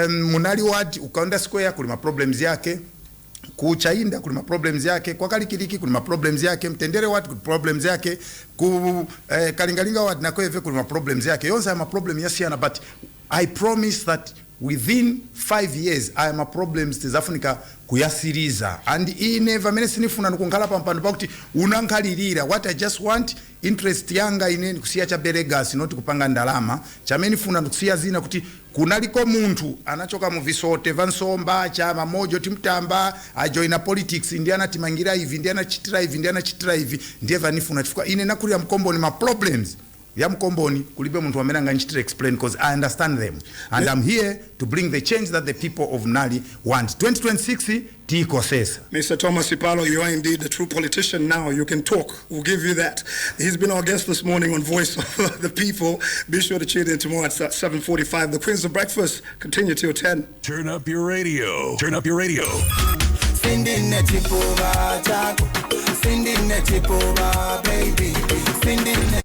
munali ward ukaunda square kuli ma problems yake ku Chainda kuli ma problems yake kwa Kalikiliki kuli ma problems yake Mtendere ward kuli problems yake ku Kalingalinga ward na Kweve kuli ma problems yake yonse ma problem yosiyana but I promise that within 5 years I am a problems tizafunika kuyasiriza and never mene sinifuna nukungala pampando pakuti unankalirira what I just want interest yanga ine kusiya cha beregas not kupanga ndalama chameni funa kusiya zina kuti kunaliko muntu anachoka mu visote vansomba cha mamojo timtamba ajoina politics indiana timangira hivi indiana chitira hivi ndiye vanifuna chifukwa ine nakulia mkomboni ma problems ya mkomboni kulibe muntu wamene nganchitira explain because I understand them and I'm here to bring the change that the people of Nali want. 2026 tikosesa. Mr. Thomas Sipalo, you are indeed a true politician now. You can talk. We'll give you that. He's been our guest this morning on Voice of the People. Be sure to tune in tomorrow at 7:45. The Queens of Breakfast continue till 10. Turn up your radio. Turn up your radio. Baby.